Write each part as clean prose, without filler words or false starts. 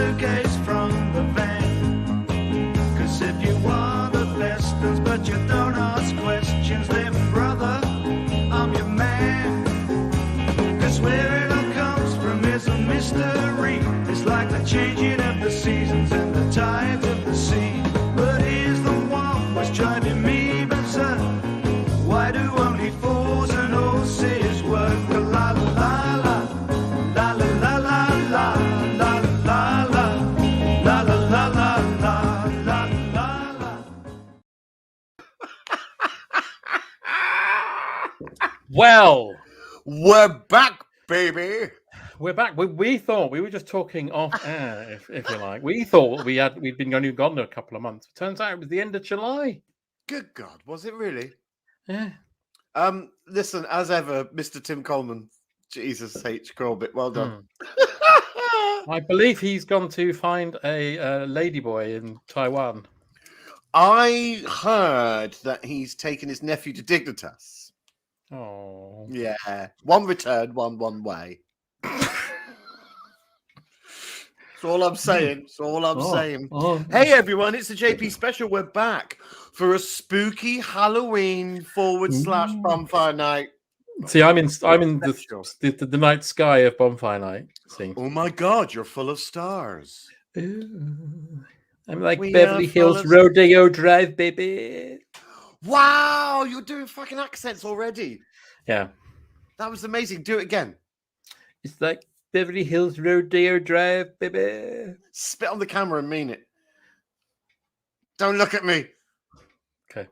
suitcase from the van. 'Cause if you want the best ones but you don't ask questions, then brother, I'm your man. 'Cause where it all comes from is a mystery. It's like the changing of the seasons and the tides of the sea. But here's the one which driving me berserk. Why do only fools and horses work? La la la la, la la la la la, la la la, la la la la, la la la. Well, We're back, baby. we're back. We thought we were just talking off air, if you like. We thought we'd been only gone a couple of months. Turns out it was the end of July. Good God, was it really? Yeah. Listen, as ever, Mr. Tim Coleman. Jesus H. Corbett, well done. I believe he's gone to find a ladyboy in Taiwan. I heard that he's taken his nephew to Dignitas. Oh, Yeah, one return, one way. That's all I'm saying. That's all I'm saying. Hey everyone, it's the JP special. We're back for a spooky Halloween / bonfire night. See, I'm in Special. the night sky of bonfire night. See, Oh my God, you're full of stars. ooh, I'm like We Beverly are Hills full of- Rodeo Drive, baby. Wow, you're doing fucking accents already. Yeah, That was amazing. Do it again. it's like Beverly Hills Rodeo Drive, baby. Spit on the camera and mean it. Don't look at me. Okay.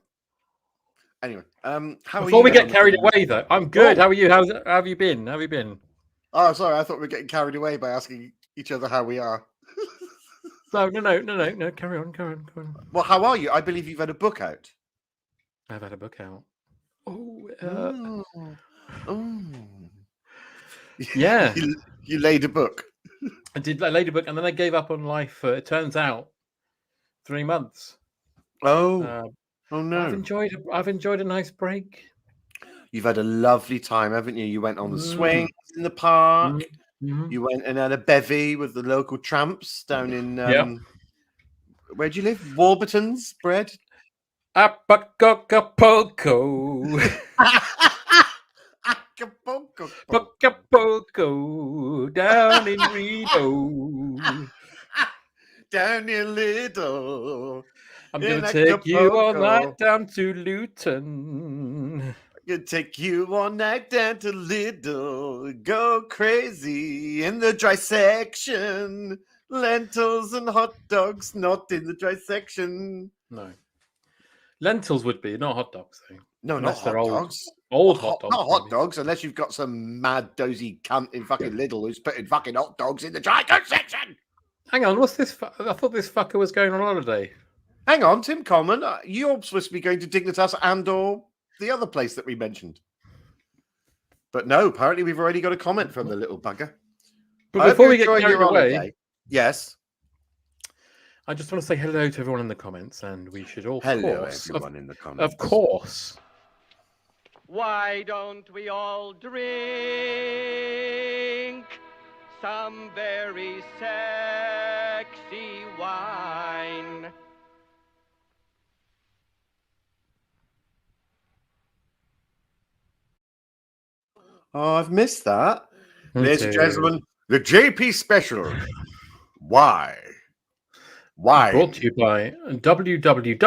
Anyway, how are Before you we get getting carried on? away, though, I'm good. Oh. How are you? How have you been? How have you been? Oh, sorry. I thought we were getting carried away by asking each other how we are. No. Carry on. Well, how are you? I believe you've had a book out. I've had a book out. Oh, Oh. yeah. You laid a book. I did a lady book, and then I gave up on life for, it turns out, 3 months. Oh. I've No. enjoyed a nice break. You've had a lovely time, haven't you? You went on the swings in the park. Mhm. You went and had a bevy with the local tramps down in where do you live? Warburton's bread. Acapulco, Acapulco. Acapulco, down in Reno. Down near Little. I'm in gonna take you all Acapulco. night down to Luton. Gonna take you all night down to Little. Go crazy in the dry section. Lentils and hot dogs, not in the dry section. No, lentils would be, not hot dogs though. No, Unless not they're hot old. dogs. Old hot dogs. Not hot maybe. dogs, unless you've got some mad dozy cunt in fucking Lidl who's putting fucking hot dogs in the dry goods section. Hang on, what's this? I thought this fucker was going on holiday. Hang on, Tim Coleman, you're supposed to be going to Dignitas and/or the other place that we mentioned. But no, apparently we've already got a comment from the little bugger. But I hope before you're we get enjoying carried your away, holiday. Yes. I just want to say hello to everyone in the comments, and we should all, Hello, course, everyone in the comments. of course. Why don't we all drink some very sexy wine? Oh, I've missed that. Me Ladies and too. gentlemen, the JP special. Why? Why? Brought to you by www.wine.com.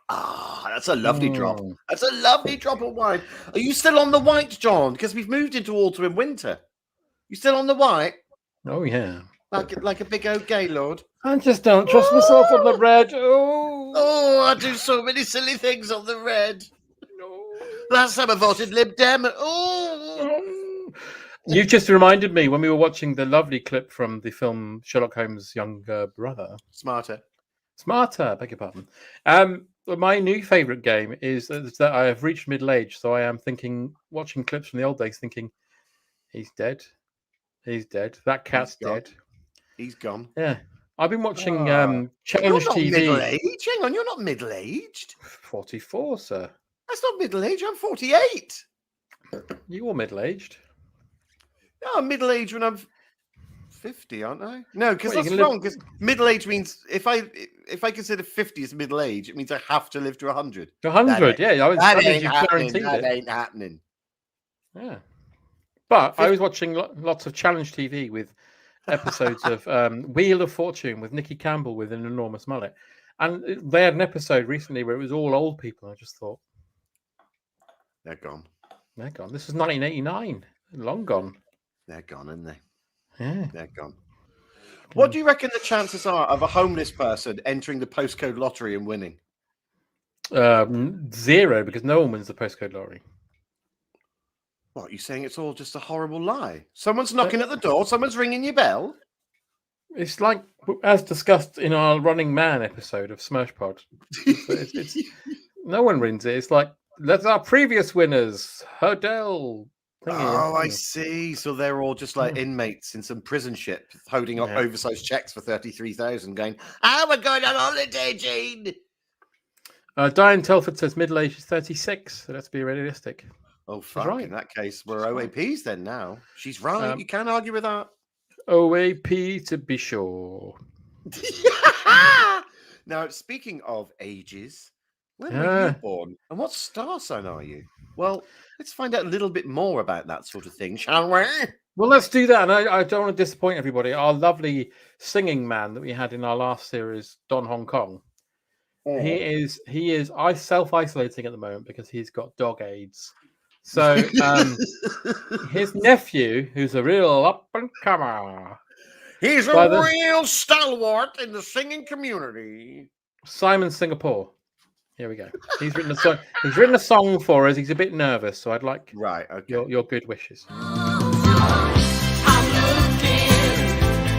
Ah, that's a lovely drop. Mm. That's a lovely drop of wine. Are you still on the white, John? Because we've moved into autumn and winter. You still on the white? Oh, yeah. Like a big old gaylord? I just don't trust myself on the red. Oh, Oh, I do so many silly things on the red. no. Last time I voted Lib Dem. Oh. You just reminded me when we were watching the lovely clip from the film Sherlock Holmes' younger brother. Smarter. Smarter, beg your pardon. My new favourite game is that I have reached middle age, so I am thinking, watching clips from the old days, thinking, he's dead. He's dead. That cat's He's gone. dead. He's gone. Yeah. I've been watching You're Challenge not TV. middle-aged. Hang on, you're not middle-aged. 44, sir. That's not middle-aged. I'm 48. You were middle aged. No, I'm middle-aged when I'm 50, aren't I? No, because Well, you that's can live- wrong. Because middle age means if I consider 50 as middle age, it means I have to live to 100. 100, yeah. That That means ain't you've happening. guaranteed That it. ain't happening. Yeah. But I 50 was watching lots of challenge TV with episodes of Wheel of Fortune with Nicky Campbell with an enormous mullet. And they had an episode recently where it was all old people. I just thought, They're gone. they're gone. This was 1989. Long gone. They're gone, aren't they? Yeah. They're gone. What do you reckon the chances are of a homeless person entering the postcode lottery and winning? 0, because no one wins the postcode lottery. What, you saying it's all just a horrible lie? Someone's knocking at the door, someone's ringing your bell. It's like, as discussed in our Running Man episode of Smash Pod, it's no one wins it. It's like, that's our previous winners. Hodel. Oh, I see. So they're all just like inmates in some prison ship holding up oversized checks for 33,000 going, we're going on holiday, Gene. Diane Telford says middle age is 36. So let's be realistic. Oh, fuck. right. In that case, we're OAPs then now. She's right. You can't argue with that. OAP to be sure. Now, speaking of ages, when were you born and what star sign are you? Well, let's find out a little bit more about that sort of thing, shall we? Well, let's do that. And I don't want to disappoint everybody. Our lovely singing man that we had in our last series, Don Hong Kong, he is self-isolating at the moment because he's got dog AIDS. So his nephew, who's a real up-and-comer, he's a real stalwart in the singing community. Simon Singapore. Here we go. He's written a song. He's written a song for us. He's a bit nervous, so I'd like your good wishes. I'm looking,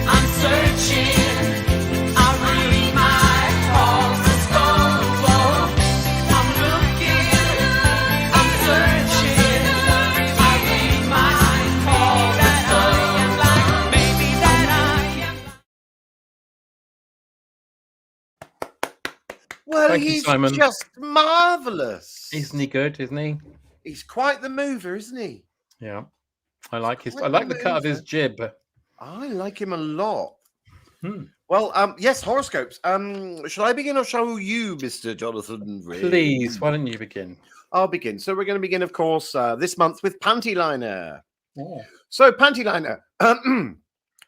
I'm searching, I read my horoscope. I'm looking, I'm searching, I read my horoscope. Maybe that I am. Well, Thank you, he's Simon. just marvelous. Isn't he good? Isn't he? He's quite the mover, isn't he? Yeah. I like the cut of his jib. I like him a lot. Well, yes, horoscopes. Shall I begin or shall you, Mr. Jonathan Ray? Please, why don't you begin? I'll begin. So we're going to begin, of course, this month with Panty Liner. Oh. So, Panty Liner,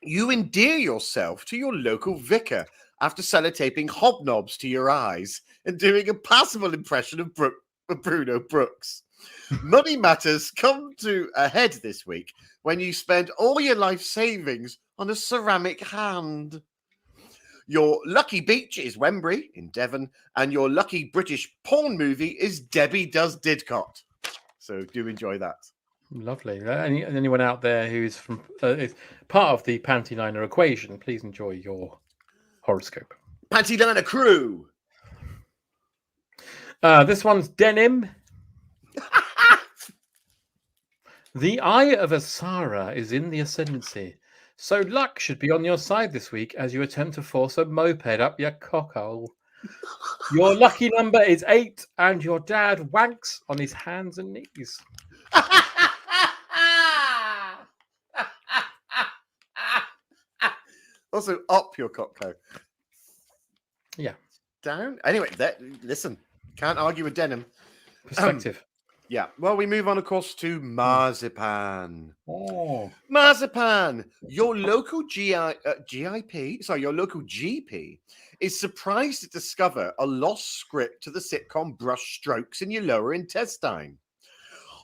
you endear yourself to your local vicar after sellotaping hobnobs to your eyes and doing a passable impression of Bruno Brooks. Money matters come to a head this week when you spend all your life savings on a ceramic hand. Your lucky beach is Wembury in Devon, and your lucky British porn movie is Debbie Does Didcot. So do enjoy that. Lovely. Anyone out there who's from is part of the Panty Liner equation, please enjoy your horoscope. Panty Liner crew. This one's denim. The eye of Asara is in the ascendancy, so luck should be on your side this week as you attempt to force a moped up your cockhole. Your lucky number is 8, and your dad wanks on his hands and knees. Also, up your cockcoat. Yeah. Down. Anyway, listen, can't argue with denim. Perspective. Yeah. Well, we move on, of course, to marzipan. Oh. Marzipan, your local your local GP is surprised to discover a lost script to the sitcom Brush Strokes in your lower intestine.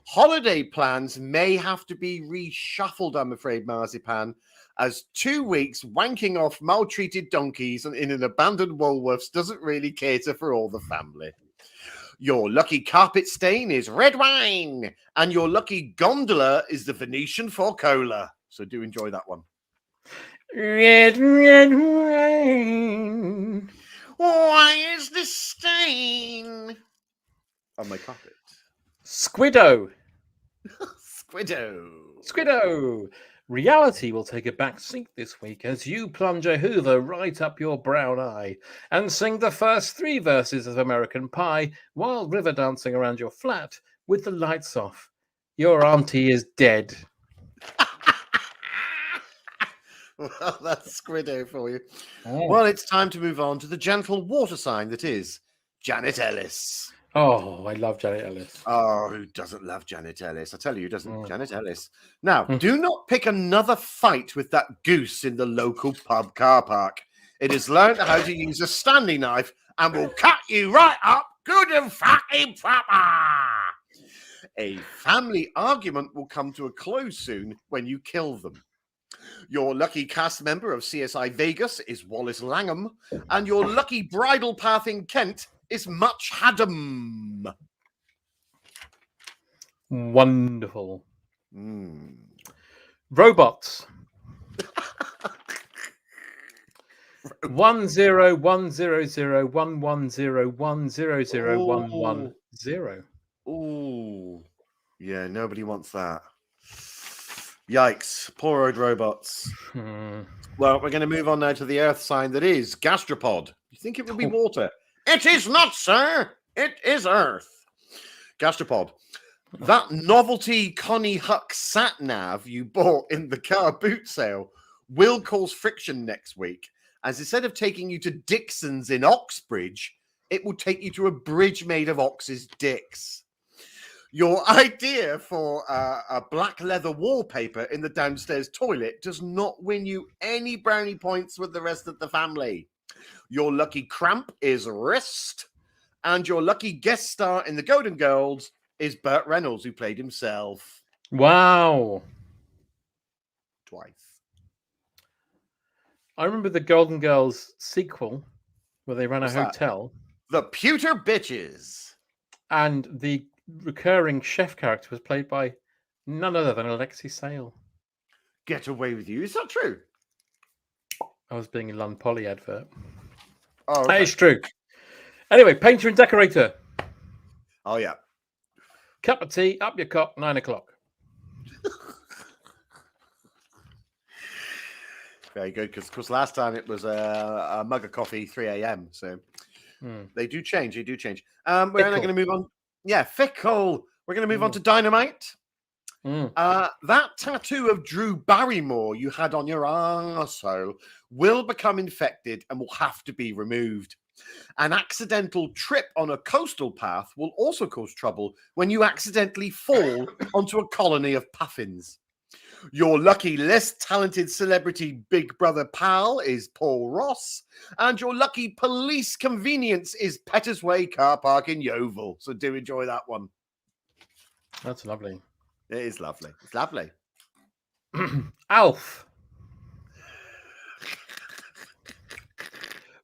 Holiday plans may have to be reshuffled, I'm afraid, Marzipan, as 2 weeks wanking off maltreated donkeys in an abandoned Woolworths doesn't really cater for all the family. Your lucky carpet stain is red wine, and your lucky gondola is the Venetian for cola. So do enjoy that one. Red wine. Why is this stain on my carpet? Squiddo. Squiddo. Reality will take a back seat this week as you plunge a Hoover right up your brown eye and sing the first 3 verses of American Pie while river dancing around your flat with the lights off. Your auntie is dead. Well, that's Squiddo for you. Oh. Well, it's time to move on to the gentle water sign that is Janet Ellis. Oh, I love Janet Ellis. Oh, who doesn't love Janet Ellis? I tell you, who doesn't? Mm. Janet Ellis. Now, Mm. do not pick another fight with that goose in the local pub car park. It has learned how to use a Stanley knife and will cut you right up good and fucking proper. A family argument will come to a close soon when you kill them. Your lucky cast member of CSI Vegas is Wallace Langham, and your lucky bridal path in Kent is Much Haddam. Wonderful. Mm. Robots. 10100110110. Ooh. Yeah, nobody wants that. Yikes. Poor old robots. Hmm. Well, we're going to move on now to the earth sign that is gastropod. You think it would be water? It is not, sir. It is earth. Gastropod. That novelty Connie Huck sat nav you bought in the car boot sale will cause friction next week, as instead of taking you to Dixon's in Oxbridge, it will take you to a bridge made of Ox's dicks. Your idea for a black leather wallpaper in the downstairs toilet does not win you any brownie points with the rest of the family. Your lucky cramp is wrist, and your lucky guest star in the Golden Girls is Burt Reynolds, who played himself Wow. twice. I remember the Golden Girls sequel where they ran What's a that? hotel The Pewter Bitches. and the recurring chef character was played by none other than Alexei Sale. Get away with you. Is that true? I was being a Lon Polly advert. Oh, That okay. is true. Anyway, painter and decorator. Oh yeah. Cup of tea, up your cock, 9 o'clock. Very good, because last time it was a mug of coffee, 3 a.m. So Hmm. they do change. We're now Fickle. going to move on. Yeah, fickle. We're going to move on to Dynamite. Mm. That tattoo of Drew Barrymore you had on your arsehole will become infected and will have to be removed. An accidental trip on a coastal path will also cause trouble when you accidentally fall onto a colony of puffins. Your lucky, less talented celebrity big brother pal is Paul Ross, and your lucky police convenience is Petters Way car park in Yeovil. So do enjoy that one. That's lovely. It is lovely. It's lovely. Alf.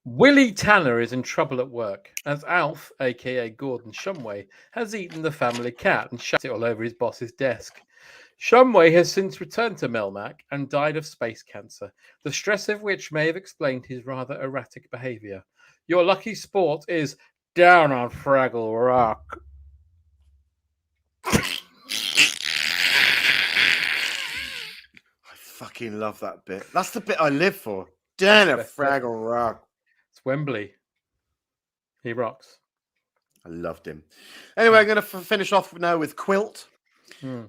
Willie Tanner is in trouble at work as Alf, aka Gordon Shumway, has eaten the family cat and shat it all over his boss's desk. Shumway has since returned to Melmac and died of space cancer, the stress of which may have explained his rather erratic behaviour. Your lucky sport is Down on Fraggle Rock. I fucking love that bit. That's the bit I live for. Damn a Best Fraggle Rock. It's Wembley. He rocks. I loved him. Anyway, I'm going to finish off now with Quilt. Hmm.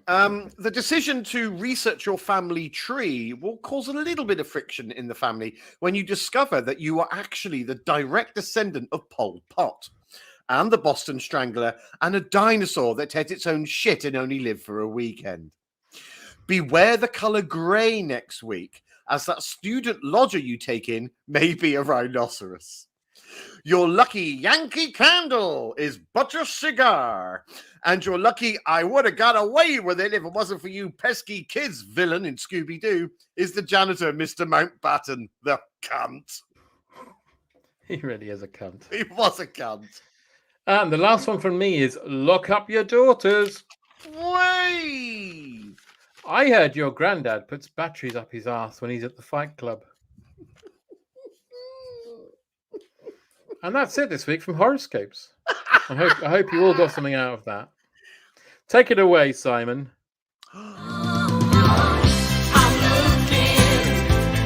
The decision to research your family tree will cause a little bit of friction in the family when you discover that you are actually the direct descendant of Pol Pot and the Boston Strangler and a dinosaur that ate its own shit and only lived for a weekend. Beware the color gray next week, as that student lodger you take in may be a rhinoceros. Your lucky Yankee candle is Butcher Cigar. And your lucky I would have got away with it if it wasn't for you pesky kids villain in Scooby-Doo is the janitor, Mr. Mountbatten, the cunt. He really is a cunt. He was a cunt. And the last one from me is Lock Up Your Daughters. Way! I heard your granddad puts batteries up his ass when he's at the Fight Club. And that's it this week from Horoscopes. I hope you all got something out of that. Take it away, Simon. I'm looking,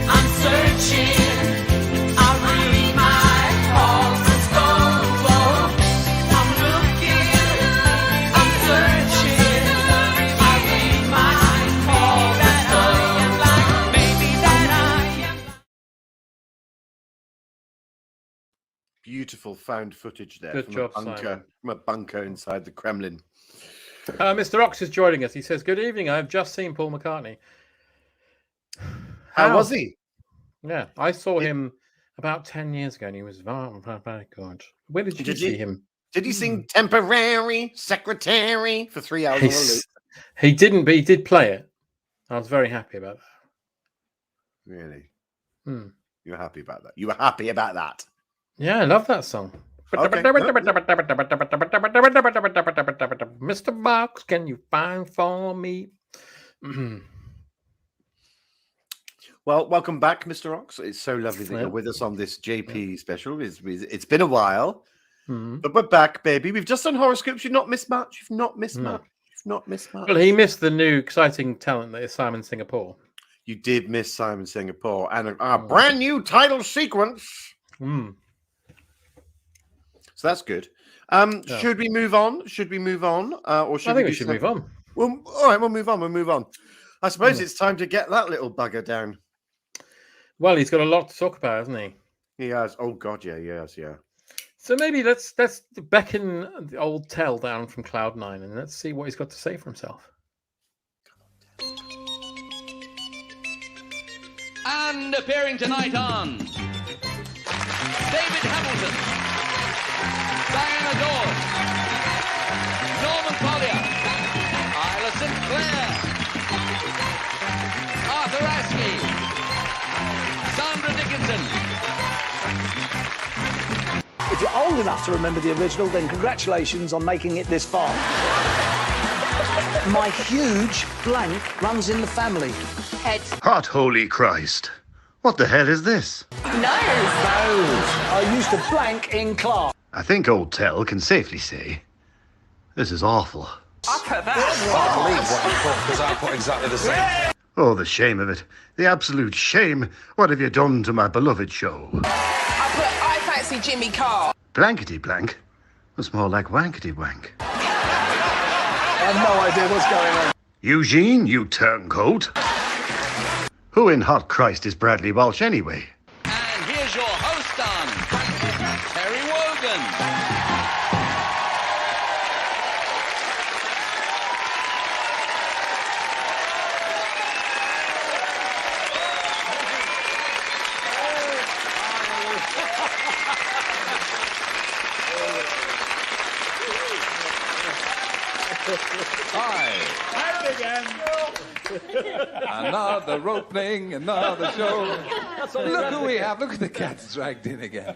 I'm searching, I read my horoscope. I'm looking, I'm searching, I read my horoscope. Maybe that I beautiful found footage there Good from job, a bunker, Simon. from a bunker inside the Kremlin. Mr. Ox is joining us. He says, "Good evening. I've just seen Paul McCartney." How was he? Yeah, I saw him about 10 years ago, and he was very good. Where did you Did see you- him? Did he sing "Temporary Secretary" for 3 hours? on a loop? He didn't, but he did play it. I was very happy about that. Really? Hmm. You were happy about that? You were happy about that? Yeah, I love that song. Okay. Mr. Box, can you find for me? Well, welcome back, Mr. Ox. It's so lovely that Yeah. you're with us on this JP special. It's been a while, Hmm. but we're back, baby. We've just done horoscopes. You've not missed much. You've not missed No. much. You've not missed much. Well, he missed the new exciting talent that is Simon Singapore. You did miss Simon Singapore and our brand new title sequence. Hmm. So that's good. Should we move on? Should we move on? Or should I think we do should some- move on. Well, all right, we'll move on. We'll move on. I suppose Hmm. it's time to get that little bugger down. Well, he's got a lot to talk about, hasn't he? He has. Oh God, yeah, he has, yeah. So maybe let's beckon the old Tell down from Cloud9 and let's see what he's got to say for himself. And appearing tonight on David Hamilton, Diana Dawes, Norman Collier, Isla St. Clair, Arthur Ashley, Sandra Dickinson. If you're old enough to remember the original, then congratulations on making it this far. My huge blank runs in the family. Hot holy Christ. What the hell is this? I used to blank in class. I think old Tell can safely say, this is awful. Oh, the shame of it. The absolute shame. What have you done to my beloved show? I fancy Jimmy Carr. Blankety blank. That's more like wankety wank. I have no idea what's going on. Eugene, you turncoat. Who in hot Christ is Bradley Walsh anyway? And here's your host on Terry Wogan. Another opening, another show. Look who we have. Look at the cats dragged in again.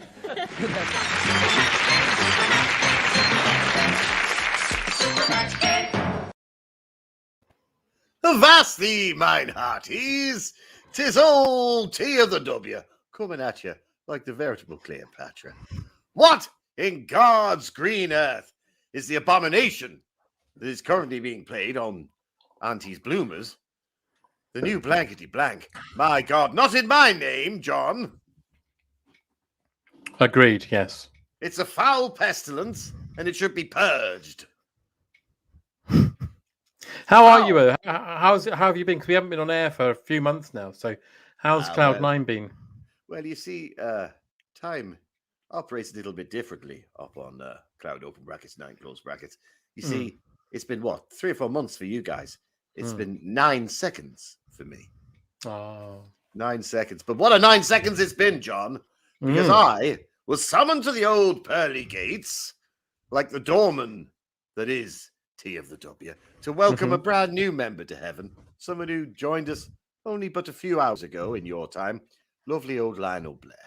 Avast thee, mine hearties! 'Tis old T of the W coming at you like the veritable Cleopatra. What in God's green earth is the abomination that is currently being played on Auntie's Bloomers? The new blankety blank. My God, not in my name, John. Agreed, yes. It's a foul pestilence, and it should be purged. How are you? How have you been? Because we haven't been on air for a few months now. So how's well. Cloud9 been? Well, you see, time operates a little bit differently up on Cloud open brackets, 9 close brackets. You see, it's been what, 3 or 4 months for you guys. It's been 9 seconds for me. Oh. 9 seconds. But what a 9 seconds it's been, John. Because I was summoned to the old pearly gates, like the doorman that is T of the W, to welcome a brand new member to heaven. Someone who joined us only but a few hours ago in your time. Lovely old Lionel Blair.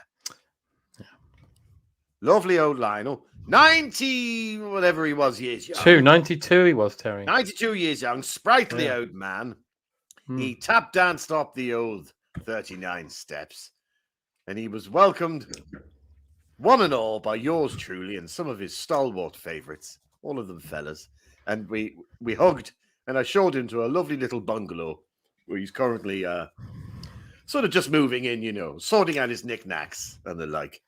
Lovely old Lionel. 90, whatever he was, years young. 92 he was, Terry. 92 years young, sprightly Yeah. old man. He tap danced up the old 39 steps, and he was welcomed, one and all, by yours truly and some of his stalwart favorites, all of them fellas. And we hugged, and I showed him to a lovely little bungalow where he's currently sort of just moving in, you know, sorting out his knickknacks and the like.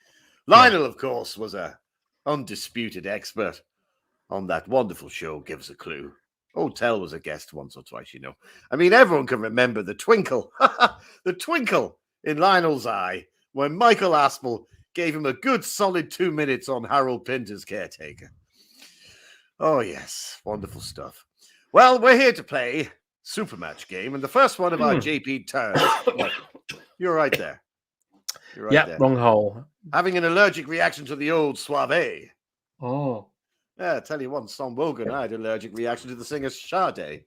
Lionel, of course, was a undisputed expert on that wonderful show, Give Us a Clue. Old Tell was a guest once or twice, you know. I mean, everyone can remember the twinkle, the twinkle in Lionel's eye when Michael Aspel gave him a good solid 2 minutes on Harold Pinter's Caretaker. Oh, yes. Wonderful stuff. Well, we're here to play Super Match game, and the first one of our JP turns. You're right there. You're right Yeah, there. wrong hole. Having an allergic reaction to the old Suave. Oh. Yeah, I tell you what, Son Wogan, I had an allergic reaction to the singer Sade.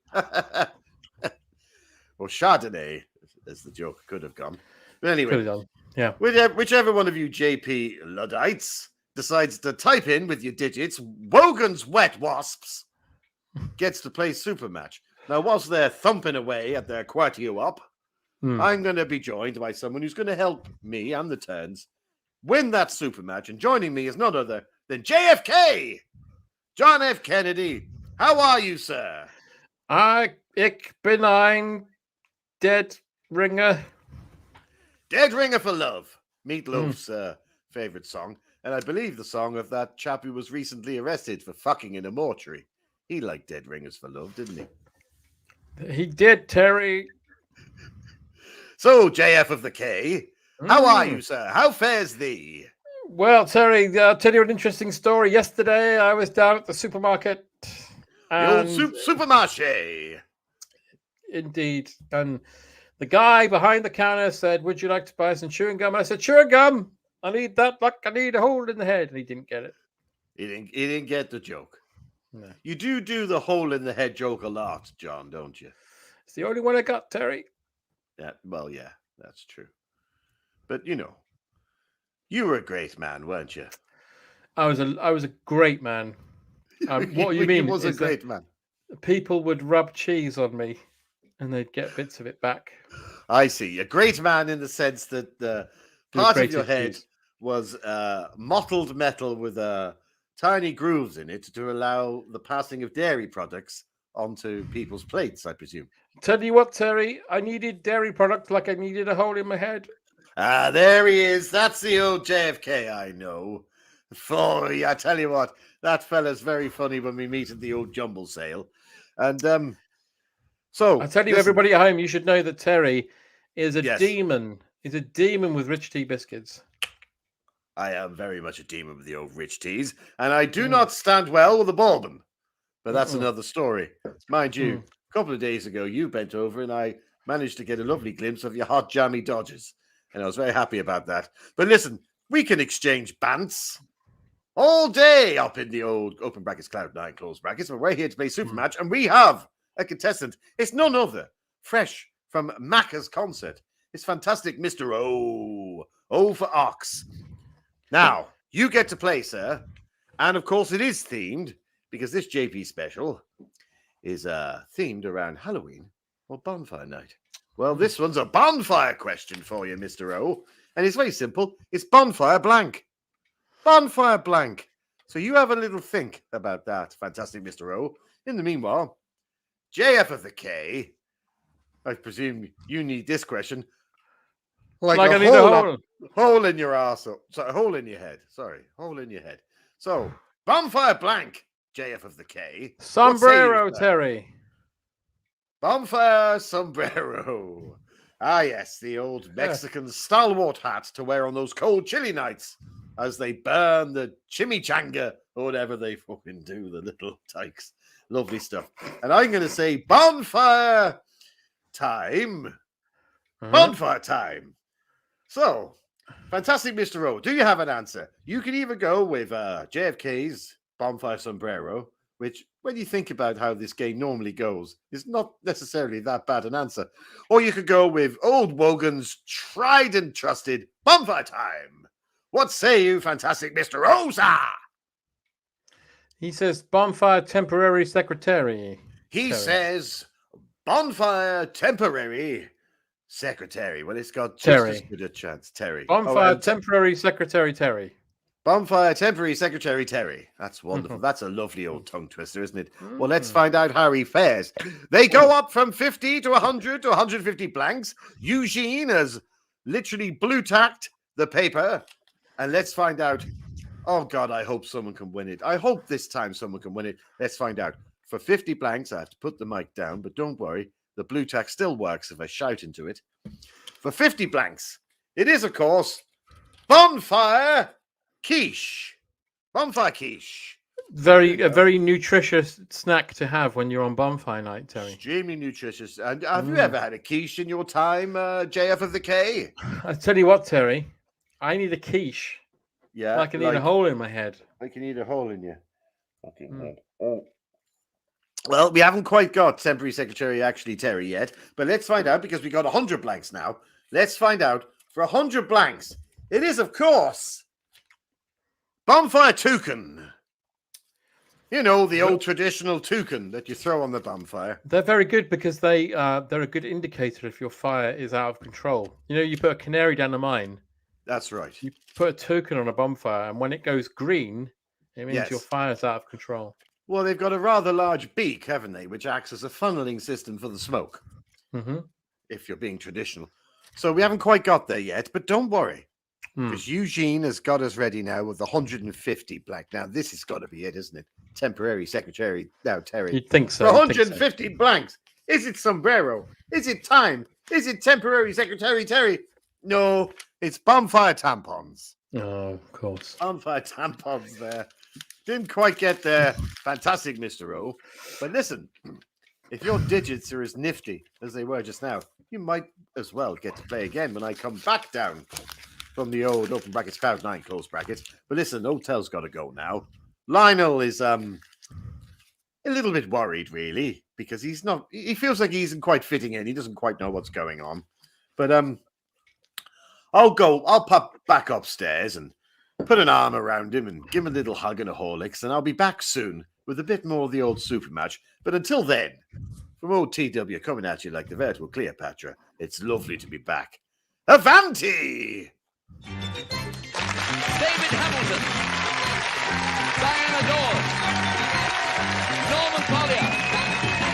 Or Chardonnay, as the joke could have gone. But anyway, Could have done. Yeah. whichever one of you JP Luddites decides to type in with your digits Wogan's Wet Wasps gets to play Super Match. Now, whilst they're thumping away at their Quartio up, I'm going to be joined by someone who's going to help me and the turns win that Super Match. And joining me is none other than JFK, John F. Kennedy. How are you, sir? Ich bin ein Dead Ringer. Dead Ringer for Love, Meatloaf's favorite song. And I believe the song of that chap who was recently arrested for fucking in a mortuary. He liked Dead Ringers for Love, didn't he? He did, Terry. So, JF of the K, how are you, sir? How fares thee? Well, Terry, I'll tell you an interesting story. Yesterday, I was down at the supermarket. The old supermarché. Indeed. And the guy behind the counter said, would you like to buy some chewing gum? And I said, chewing gum. I need that like I need a hole in the head. And he didn't get it. He didn't get the joke. No. You do the hole in the head joke a lot, John, don't you? It's the only one I got, Terry. Yeah, well, yeah, that's true. But, you know, you were a great man, weren't you? I was a great man. What you mean He was a is that great man. people would rub cheese on me and they'd get bits of it back. I see. A great man in the sense that the part of your head was mottled metal with tiny grooves in it to allow the passing of dairy products onto people's plates, I presume. Tell you what, Terry, I needed dairy products like I needed a hole in my head. Ah, there he is. That's the old JFK I know. Flory, I tell you what, that fella's very funny when we meet at the old jumble sale. And so I tell you, listen, everybody at home, you should know that Terry is a Yes. demon. He's a demon with rich tea biscuits. I am very much a demon with the old rich teas, and I do not stand well with a bourbon. But that's another story. Mind you, a couple of days ago, you bent over and I managed to get a lovely glimpse of your hot jammy Dodgers. And I was very happy about that. But listen, we can exchange bants all day up in the old open brackets, Cloud9, close brackets. But we're here to play Super Match, and we have a contestant. It's none other, fresh from Macca's concert. It's fantastic Mr. O for Ox. Now, you get to play, sir. And of course, it is themed because this JP special is themed around Halloween or bonfire night. Well, this one's a bonfire question for you, Mr. O. And it's very simple. It's bonfire blank. Bonfire blank. So you have a little think about that, fantastic Mr. O. In the meanwhile, JF of the K, I presume you need this question. Like I a need a hole, hole. hole in your arsehole. Sorry, hole in your head. Sorry, hole in your head. So, bonfire blank, JF of the K. Sombrero, What say you, sir? Terry. Bonfire sombrero. Ah, yes, the old Mexican stalwart hat to wear on those cold, chilly nights as they burn the chimichanga or whatever they fucking do, the little tykes. Lovely stuff. And I'm going to say bonfire time. Bonfire time. So, fantastic, Mr. O. Do you have an answer? You can either go with JFK's bonfire sombrero, which, when you think about how this game normally goes, is not necessarily that bad an answer. Or you could go with old Wogan's tried and trusted bonfire time. What say you, fantastic Mr. Osa? He says bonfire temporary secretary. He Terry. says bonfire temporary secretary. Well, it's got just Terry. as good a chance. Terry. Bonfire and temporary secretary Terry. bonfire temporary secretary Terry. That's wonderful. That's a lovely old tongue twister, isn't it? Well, let's find out how he fares. They go up from 50 to 100 to 150 blanks. Eugene has literally blue tacked the paper. And let's find out. Oh, God, I hope someone can win it. I hope this time someone can win it. Let's find out. For 50 blanks, I have to put the mic down, but don't worry. The blue tack still works if I shout into it. For 50 blanks, it is, of course, Bonfire quiche. Bonfire quiche. A very nutritious snack to have when you're on bonfire night, Terry. Extremely nutritious. And have you ever had a quiche in your time, JF of the K? I tell you what, Terry, I need a quiche. Yeah. Like I need a hole in my head. Like you need a hole in you. Fucking head. Oh. Well, we haven't quite got temporary secretary actually Terry yet, but let's find out because we got 100 blanks now. Let's find out for 100 blanks. It is, of course, bonfire toucan. You know, the old traditional toucan that you throw on the bonfire. They're very good because they're a good indicator if your fire is out of control. You know, you put a canary down a mine. That's right. You put a toucan on a bonfire, and when it goes green, it means your fire's out of control. Well, they've got a rather large beak, haven't they, which acts as a funneling system for the smoke, if you're being traditional. So we haven't quite got there yet, but don't worry, because Eugene has got us ready now with 150 blank. Now, this has got to be it, isn't it? Temporary secretary, now Terry. You'd think so. For 150 blanks. Is it sombrero? Is it time? Is it temporary secretary Terry? No, it's bonfire tampons. Oh, of course. Bonfire tampons there. Didn't quite get there. Fantastic, Mr. O. But listen, if your digits are as nifty as they were just now, you might as well get to play again when I come back down from the old open brackets, crowd 9, close brackets. But listen, Hotel's got to go now. Lionel is a little bit worried, really, because he feels like he isn't quite fitting in. He doesn't quite know what's going on. But I'll pop back upstairs and put an arm around him and give him a little hug and a Horlicks, and I'll be back soon with a bit more of the old super match. But until then, from old TW coming at you like the veritable Cleopatra, it's lovely to be back. Avanti! David Hamilton, Diana Dawes, Norman Collier,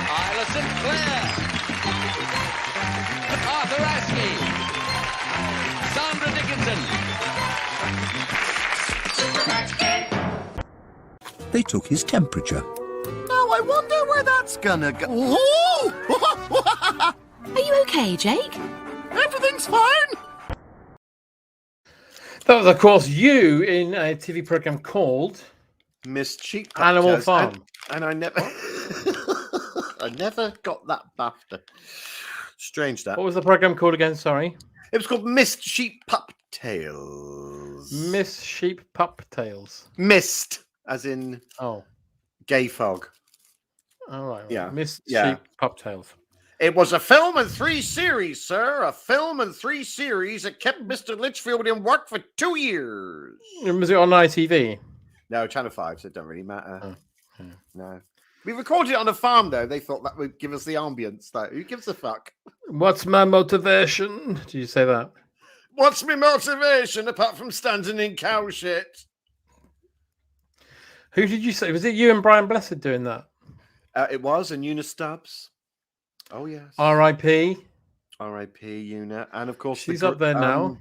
Isla Sinclair, Arthur Ashley, Sandra Dickinson. They took his temperature. Now I wonder where that's gonna go. Are you okay, Jake? Everything's fine. That was, of course, you in a TV program called Miss Cheap Animal Farm. And I never I never got that BAFTA. Strange that. What was the program called again? Sorry. It was called Mist Sheep Pup Tales. Miss Sheep Pup Tales. Mist, as in gay fog. All right. Yeah. Miss Yeah. Sheep Pup Tales. It was a film and 3 series, sir. A film and 3 series that kept Mr. Litchfield in work for 2 years. Was it on ITV? No, Channel 5, so it don't really matter. Oh, yeah. No. We recorded it on a farm, though. They thought that would give us the ambience. Though. Who gives a fuck? What's my motivation? Did you say that? What's my motivation apart from standing in cow shit? Who did you say? Was it you and Brian Blessed doing that? It was, and Una Stubbs. Oh, yes. R.I.P. R.I.P. Una. And, of course... She's up there now.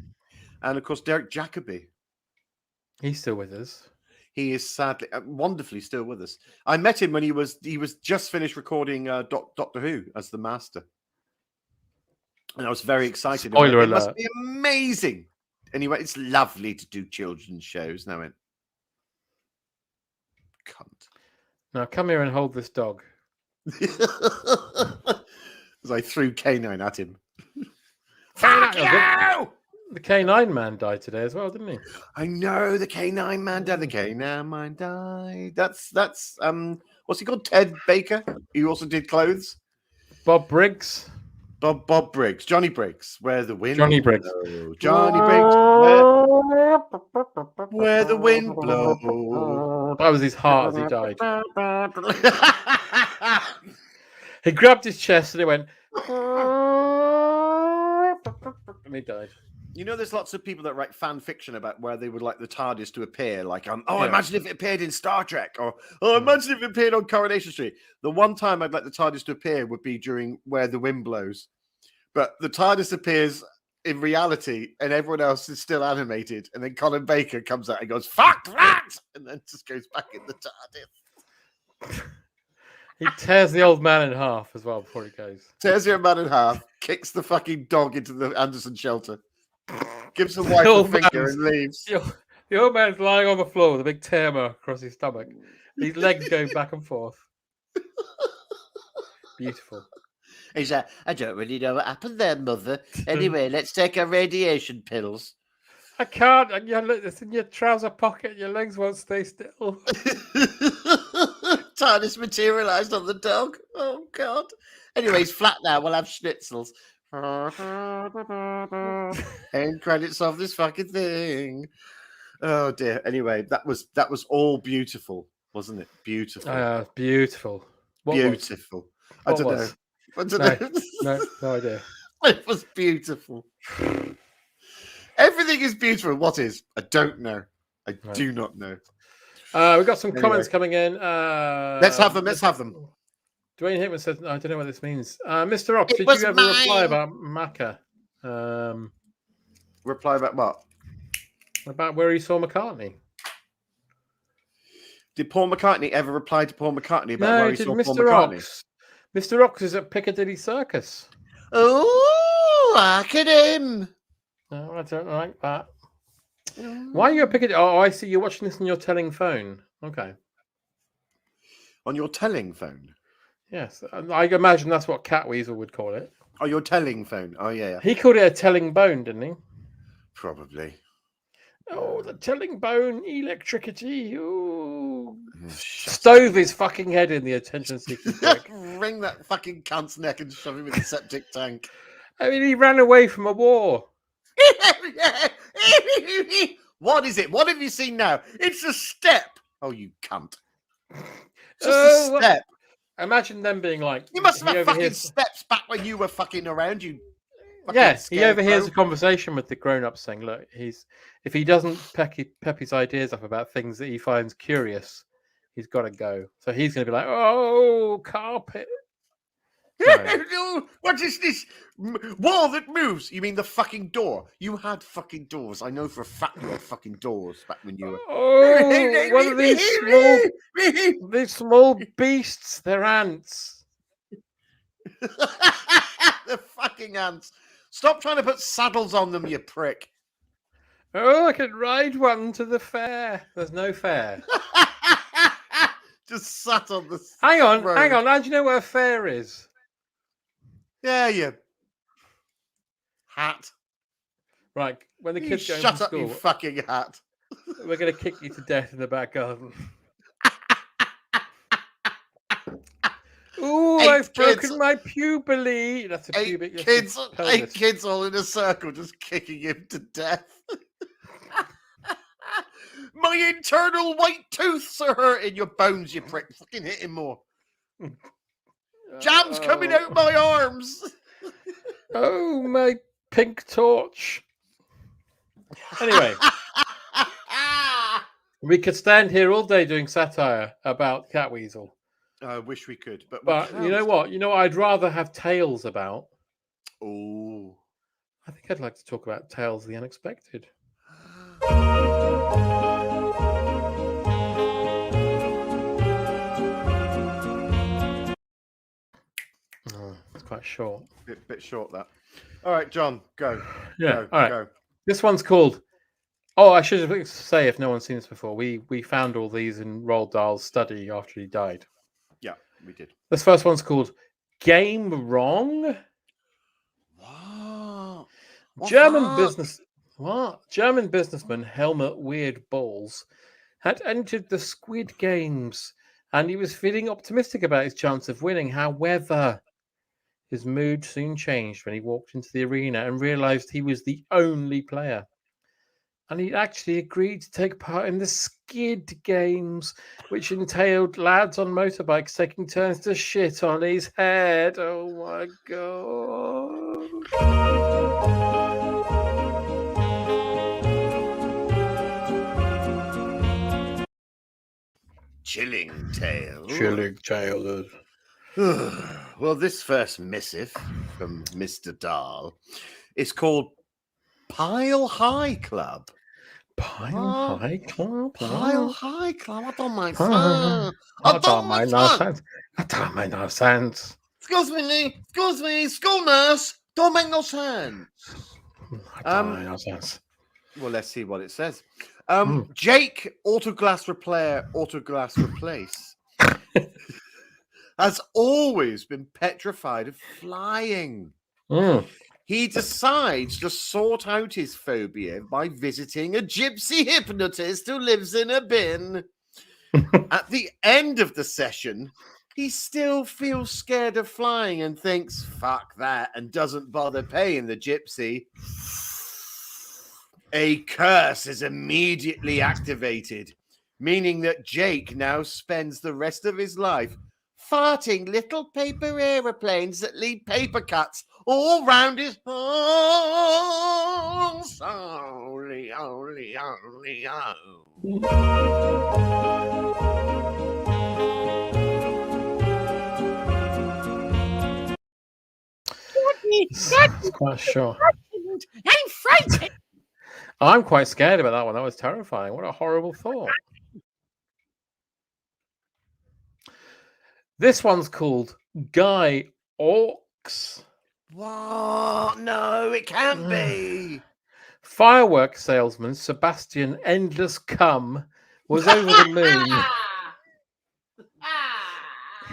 And, of course, Derek Jacobi. He's still with us. He is sadly, wonderfully still with us. I met him when he was just finished recording Doctor Who as the Master. And I was very excited. Spoiler It alert. must be amazing. Anyway, it's lovely to do children's shows. And I went, cunt. Now come here and hold this dog. As I threw K9 at him. Fuck you! The K9 man died today as well, didn't he? I know the K9 man died. The K9 man died. That's what's he called? Ted Baker. He also did clothes. Bob Briggs. Bob Briggs. Johnny Briggs. Where the wind Johnny Briggs. blows. Johnny Briggs. Where the wind blows. That was his heart as he died. He grabbed his chest and it went. And he died. You know, there's lots of people that write fan fiction about where they would like the TARDIS to appear. Like, imagine if it appeared in Star Trek. Or, imagine if it appeared on Coronation Street. The one time I'd like the TARDIS to appear would be during Where the Wind Blows. But the TARDIS appears in reality and everyone else is still animated. And then Colin Baker comes out and goes, fuck that! And then just goes back in the TARDIS. He tears the old man in half as well before he goes. Tears the old man in half, kicks the fucking dog into the Anderson shelter. gives the wife The a old finger man's- and leaves. The old man's lying on the floor with a big tear mark across his stomach. His legs going back and forth. Beautiful. He's like, I don't really know what happened there, mother. Anyway, let's take our radiation pills. I can't. And it's in your trouser pocket. Your legs won't stay still. TARDIS materialised on the dog. Oh, God. Anyway, he's flat now. We'll have schnitzels. End credits of this fucking thing. Oh, dear. Anyway, that was all beautiful, wasn't it? Beautiful. Beautiful. What was? Beautiful. I What don't know. was? I don't know. No idea. It was beautiful. Everything is beautiful. What is? I don't know. I do not know. We've got some comments coming in. Let's have them. Let's have them. Dwayne Hickman says, I don't know what this means. Mr. Ox, It did was you ever reply mine. about Macca? Reply about what? About where he saw McCartney? Did Paul McCartney ever reply to Paul McCartney about No, where he did saw Paul Mr. McCartney? Ox. Mr. Ox is at Piccadilly Circus. Oh, look at him. No, I don't like that. Why are you at Piccadilly? Oh, I see. You're watching this on your telling phone. Okay. On your telling phone? Yes. I imagine that's what Catweasel would call it. Oh, your telling phone. Oh, yeah. He called it a telling bone, didn't he? Probably. Oh, the telling bone, electricity. Ooh. Stove his fucking head in the attention-seeking prick. Wring that fucking cunt's neck and shove him in the septic tank. I mean, he ran away from a war. What is it? What have you seen now? It's a step. Oh, you cunt. Just Oh, a step. Imagine them being like... You must have he had fucking overhears- steps back when you were fucking around, you fucking Yes, he overhears a scarecrow. conversation with the grown-ups saying, look, if he doesn't pep his ideas up about things that he finds curious, he's got to go. So he's going to be like, oh, carpet. What is this wall that moves? You mean the fucking door? You had fucking doors. I know for a fact you had fucking doors back when you were... Oh, what are these small beasts? They're ants. The fucking ants. Stop trying to put saddles on them, you prick. Oh, I could ride one to the fair. There's no fair. Just sat on the Hang on. road. How do you know where a fair is? Yeah, you hat. Right, when the You kids go shut from up, you school, fucking hat. we're going to kick you to death in the back garden. Ooh, I've broken my pubally. That's a pubic. Eight that's a pelvis. kids all in a circle just kicking him to death. My internal white tooths are hurting your bones, you prick. Fucking hit him more. Jam's coming out my arms. Oh, my pink torch. Anyway, we could stand here all day doing satire about Catweasel. I wish we could, but you know what? You know what I'd rather have tales about? Oh, I think I'd like to talk about Tales of the Unexpected. Oh, it's quite short. bit short that. All right, John, go. Yeah, Go, all right. go. This one's called. Oh, I should have say if no one's seen this before. We found all these in Roald Dahl's study after he died. Yeah, we did. This first one's called Game Wrong. Wow. German businessman Helmut Weird Balls had entered the Squid Games, and he was feeling optimistic about his chance of winning. However, his mood soon changed when he walked into the arena and realized he was the only player. And he actually agreed to take part in the Skid Games, which entailed lads on motorbikes taking turns to shit on his head. Oh my god. Chilling tale. Chilling tale. Well, this first missive from Mr. Dahl is called Pile High Club. Pile High Club? Pile High Club? I don't mind. I don't mind no sense. I don't mind no sense. Excuse me, school nurse. Don't make no sense. I don't mind no sense. Well, let's see what it says. Jake, autoglass replace, has always been petrified of flying. He decides to sort out his phobia by visiting a gypsy hypnotist who lives in a bin. At the end of the session, he still feels scared of flying and thinks, fuck that, and doesn't bother paying the gypsy. A curse is immediately activated, meaning that Jake now spends the rest of his life farting little paper aeroplanes that leave paper cuts all round his house. Only, only, only, Quite sure. I'm frightened. I'm quite scared about that one. That was terrifying. What a horrible thought. This one's called Guy Orcs. What? No, it can't be. Firework salesman Sebastian Endless Cum was over the moon.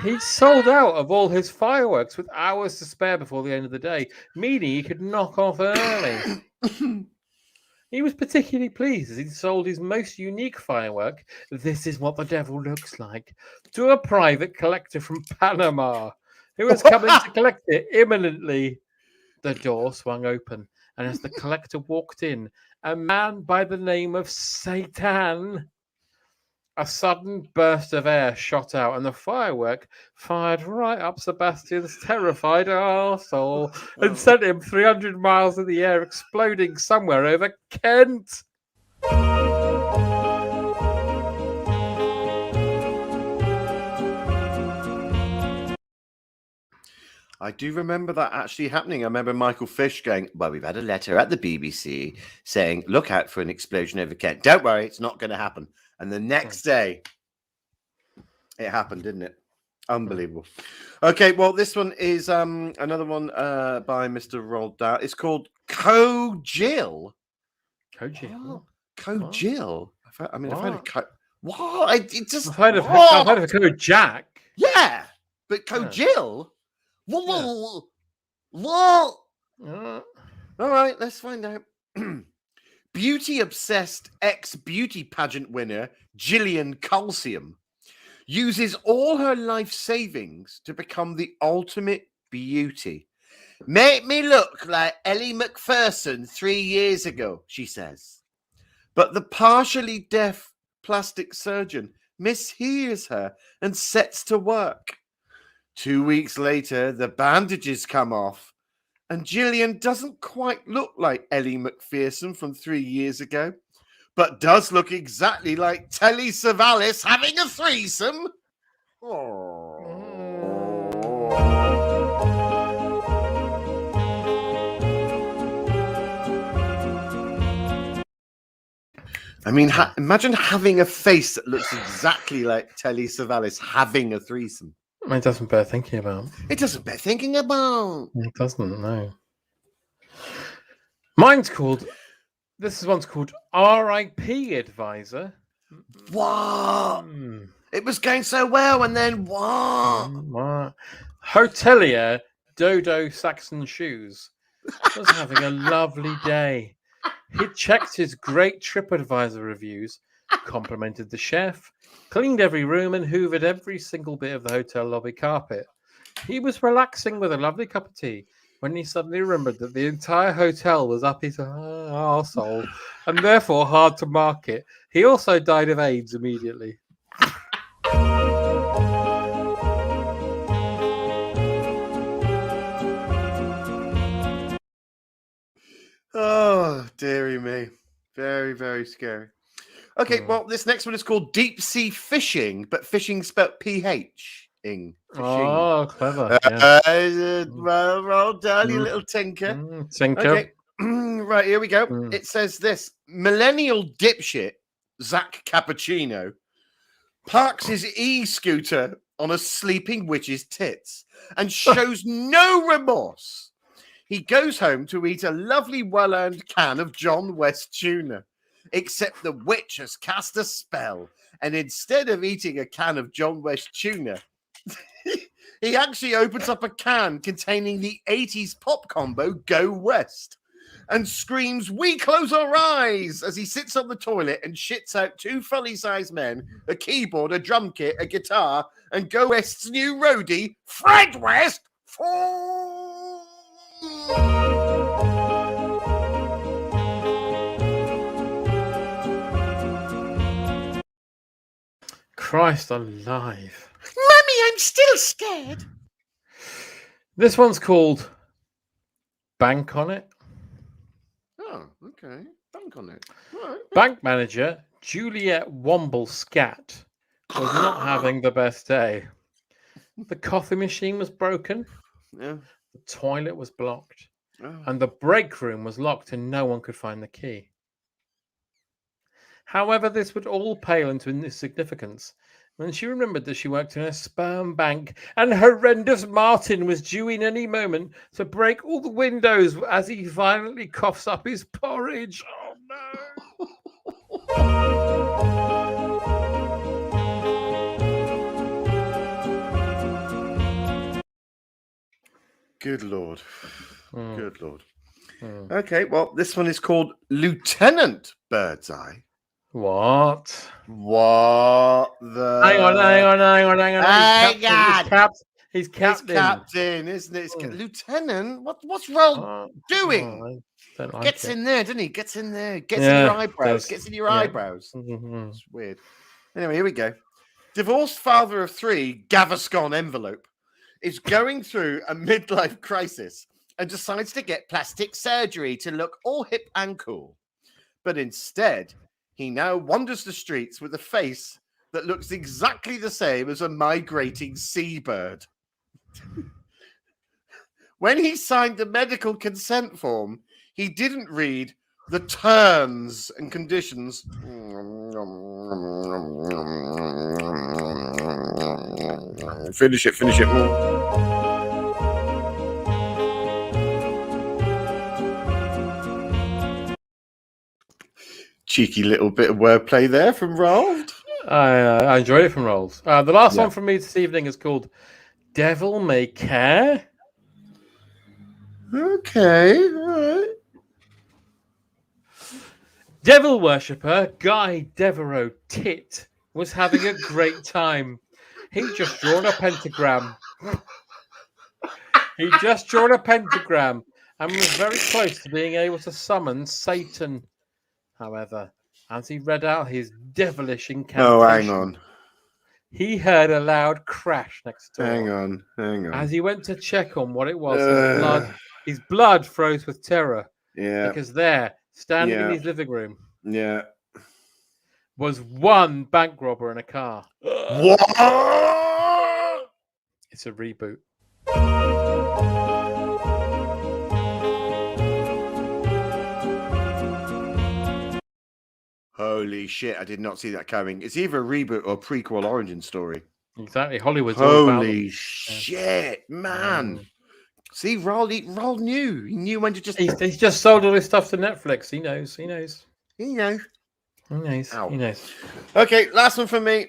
He sold out of all his fireworks with hours to spare before the end of the day, meaning he could knock off early. He was particularly pleased as he sold his most unique firework, This Is What the Devil Looks Like, to a private collector from Panama who was coming to collect it imminently. The door swung open, and as the collector walked in, a man by the name of Satan. A sudden burst of air shot out, and the firework fired right up Sebastian's terrified arsehole and sent him 300 miles in the air, exploding somewhere over Kent. I do remember that actually happening. I remember Michael Fish going, well, we've had a letter at the BBC saying, look out for an explosion over Kent. Don't worry, it's not going to happen. And the next day, it happened, didn't it? Unbelievable. Okay, well, this one is another one by Mr. Roald Dahl. It's called Co-Jill. Co-Jill? Co-Jill? I've heard of What? I've heard of Co-Jack. Yeah, but Co-Jill? Whoa. All right, let's find out. Beauty-obsessed ex-beauty pageant winner Gillian Calcium uses all her life savings to become the ultimate beauty. Make me look like Ellie McPherson 3 years ago, she says. But the partially deaf plastic surgeon mishears her and sets to work. 2 weeks later, the bandages come off, and Gillian doesn't quite look like Ellie McPherson from 3 years ago, but does look exactly like Telly Savalas having a threesome. I mean, imagine having a face that looks exactly like Telly Savalas having a threesome. It doesn't bear thinking about. It doesn't bear thinking about. It doesn't, no. This one's called R.I.P. Advisor. What? It was going so well, and then what? Hotelier Dodo Saxon Shoes was having a lovely day. He checked his great TripAdvisor reviews, complimented the chef, cleaned every room, and hoovered every single bit of the hotel lobby carpet. He was relaxing with a lovely cup of tea when he suddenly remembered that the entire hotel was up his arsehole and therefore hard to market. He also died of AIDS immediately. Oh, dearie me. Very, very scary. Okay, well, this next one is called Deep Sea Fishing, but fishing spelled P-H-ing. Oh, clever. Yeah. Well done, you little tinker. Tinker. Okay. Right, here we go. It says this. Millennial dipshit, Zach Cappuccino, parks his e-scooter on a sleeping witch's tits and shows no remorse. he goes home to eat a lovely, well-earned can of John West tuna. Except the witch has cast a spell, and instead of eating a can of John West tuna, he actually opens up a can containing the 80s pop combo Go West and screams, "We close our eyes," as he sits on the toilet and shits out 2 fully-sized men, a keyboard, a drum kit, a guitar, and Go West's new roadie, Fred West. Christ alive. Mummy, I'm still scared. This one's called Bank on It. Oh, okay. Bank on it. All right. Bank manager Juliet Womble Scat was not having the best day. The coffee machine was broken, Yeah. the toilet was blocked, Oh. and the break room was locked and no one could find the key. However, this would all pale into insignificance when she remembered that she worked in a sperm bank and horrendous Martin was due in any moment to break all the windows as he violently coughs up his porridge. Oh no! Good Lord. Mm. Good Lord. Mm. Okay, well, this one is called Lieutenant Birdseye. What? What the? Hang on. Hang on. He's It's captain. captain, isn't it? It's Oh. Lieutenant? What's Ralph doing? I don't like Gets it. in there, doesn't he? Gets in there. Gets in Yeah, your eyebrows. does. Gets in your Yeah. eyebrows. Mhm. It's weird. Anyway, here we go. Divorced father of 3, Gaviscon envelope, is going through a midlife crisis and decides to get plastic surgery to look all hip and cool. But instead, he now wanders the streets with a face that looks exactly the same as a migrating seabird. When he signed the medical consent form, he didn't read the terms and conditions. Finish it. Cheeky little bit of wordplay there from Ralph. I enjoyed it from Rolls. The last Yeah. one from me this evening is called Devil May Care. Okay, all right. Devil worshipper Guy Devereaux Tit was having a great time. He'd just drawn a pentagram. And was very close to being able to summon Satan. However, as he read out his devilish incantation, Oh, hang on. he heard a loud crash next door. Hang on. As he went to check on what it was, Ugh. his blood froze with terror Yeah, because there, standing in Yeah. his living room, yeah. was one bank robber in a car. What? It's a reboot. Holy shit, I did not see that coming. It's either a reboot or prequel origin story. Exactly. Hollywood's all about Holy them. shit, man. See, Raul knew. He knew when to just... He's just sold all his stuff to Netflix. He knows. You know. He knows. Ow. He knows. Okay, last one from me.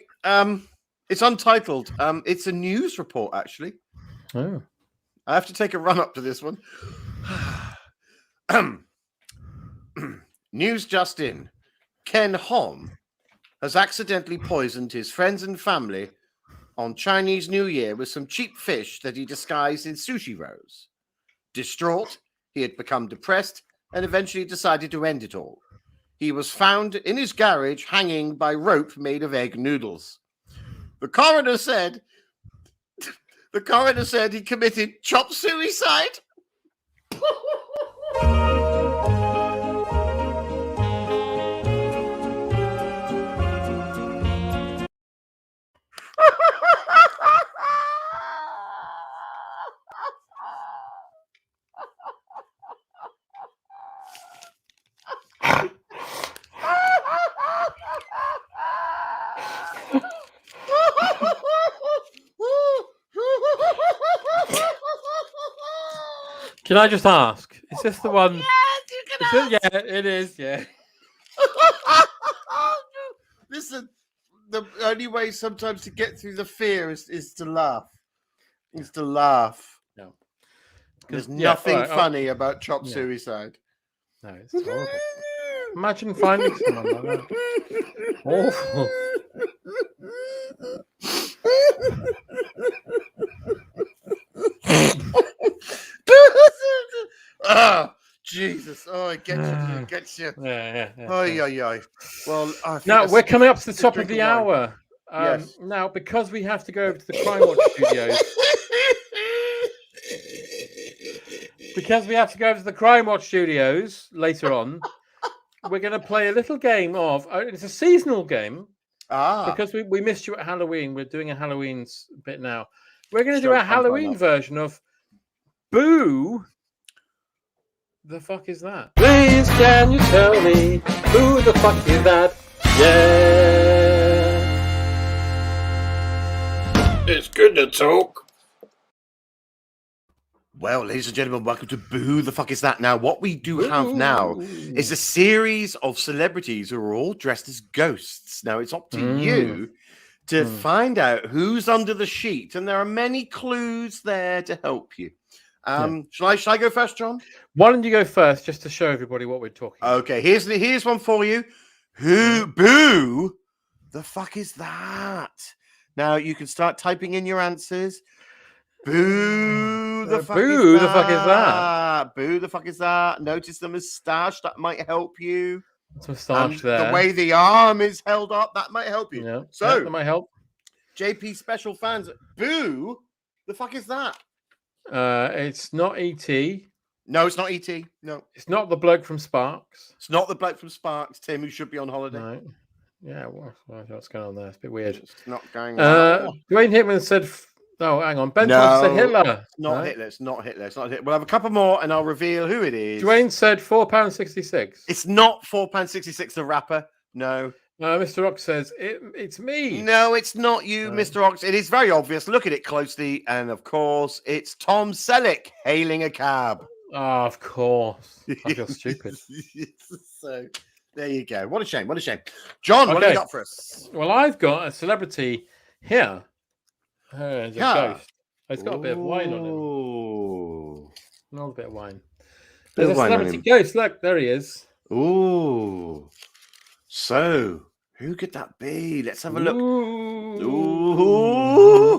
It's untitled. It's a news report, actually. Oh. I have to take a run up to this one. News just in. Ken Hom has accidentally poisoned his friends and family on Chinese New Year with some cheap fish that he disguised in sushi rolls. Distraught, he had become depressed and eventually decided to end it all. He was found in his garage hanging by rope made of egg noodles. The coroner said he committed chop suicide. Can I just ask? Is this the one? Yes, you can Yeah, it is. Yeah. Listen, the only way sometimes to get through the fear is to laugh. Is to laugh. No. There's 'Cause- nothing alright, funny about Chop yeah. Suicide. No, it's horrible. Imagine finding someone like that. Awful. Ah, Jesus! Oh, it gets you. It gets you. Yeah. Oh, yeah. Well, I think Now that's- we're coming up to the just top of drink the wine. hour. Yes. Now, because we have to go over to the Crime Watch studios. Because we have to go over to the Crime Watch studios later on, we're going to play a little game of. It's a seasonal game because we missed you at Halloween. We're doing a Halloween bit now. We're going to do Sure, a I'm fine Halloween up. version of Boo. The fuck is that? Please, can you tell me who the fuck is that? Yeah. It's good to talk. Well, ladies and gentlemen, welcome to Boo the Fuck Is That? Now, what we do have now is a series of celebrities who are all dressed as ghosts. Now, it's up to you to find out who's under the sheet, and there are many clues there to help you. Shall I go first, John? Why don't you go first, just to show everybody what we're talking about? Okay, here's one for you. Boo the fuck is that? Now you can start typing in your answers. Boo the fuck Boo is the fuck is that? Boo the fuck is that? Notice the moustache, that might help you. It's moustache there. The way the arm is held up, that might help you. Yeah, So that might help. JP special fans, boo the fuck is that? It's not E.T. No, it's not ET. No, It's not the bloke from Sparks. it's not the bloke from Sparks, Tim, who should be on holiday. No. Yeah, what's going on there? It's a bit weird. It's not going on. Dwayne Hitman said. No, hang on. Ben No, Thompson said Hitler. Not No. Hitler. It's not Hitler. It's not Hitler. We'll have a couple more, and I'll reveal who it is. Dwayne said £4.66. It's not £4.66. The rapper. No. Mr. Rock says it's me. No, it's not you, Mr. Ox. It is very obvious. Look at it closely, and of course, it's Tom Selleck hailing a cab. Oh, of course. I feel stupid. So there you go. What a shame. What a shame. John, what have Okay. you got for us? Well, I've got a celebrity here. There's a Yeah. ghost. It's got a bit of wine on him. Ooh. Not a bit of wine. Bit There's of a wine on celebrity him. ghost. Look, there he is. Ooh. So, who could that be? Let's have a look. Ooh.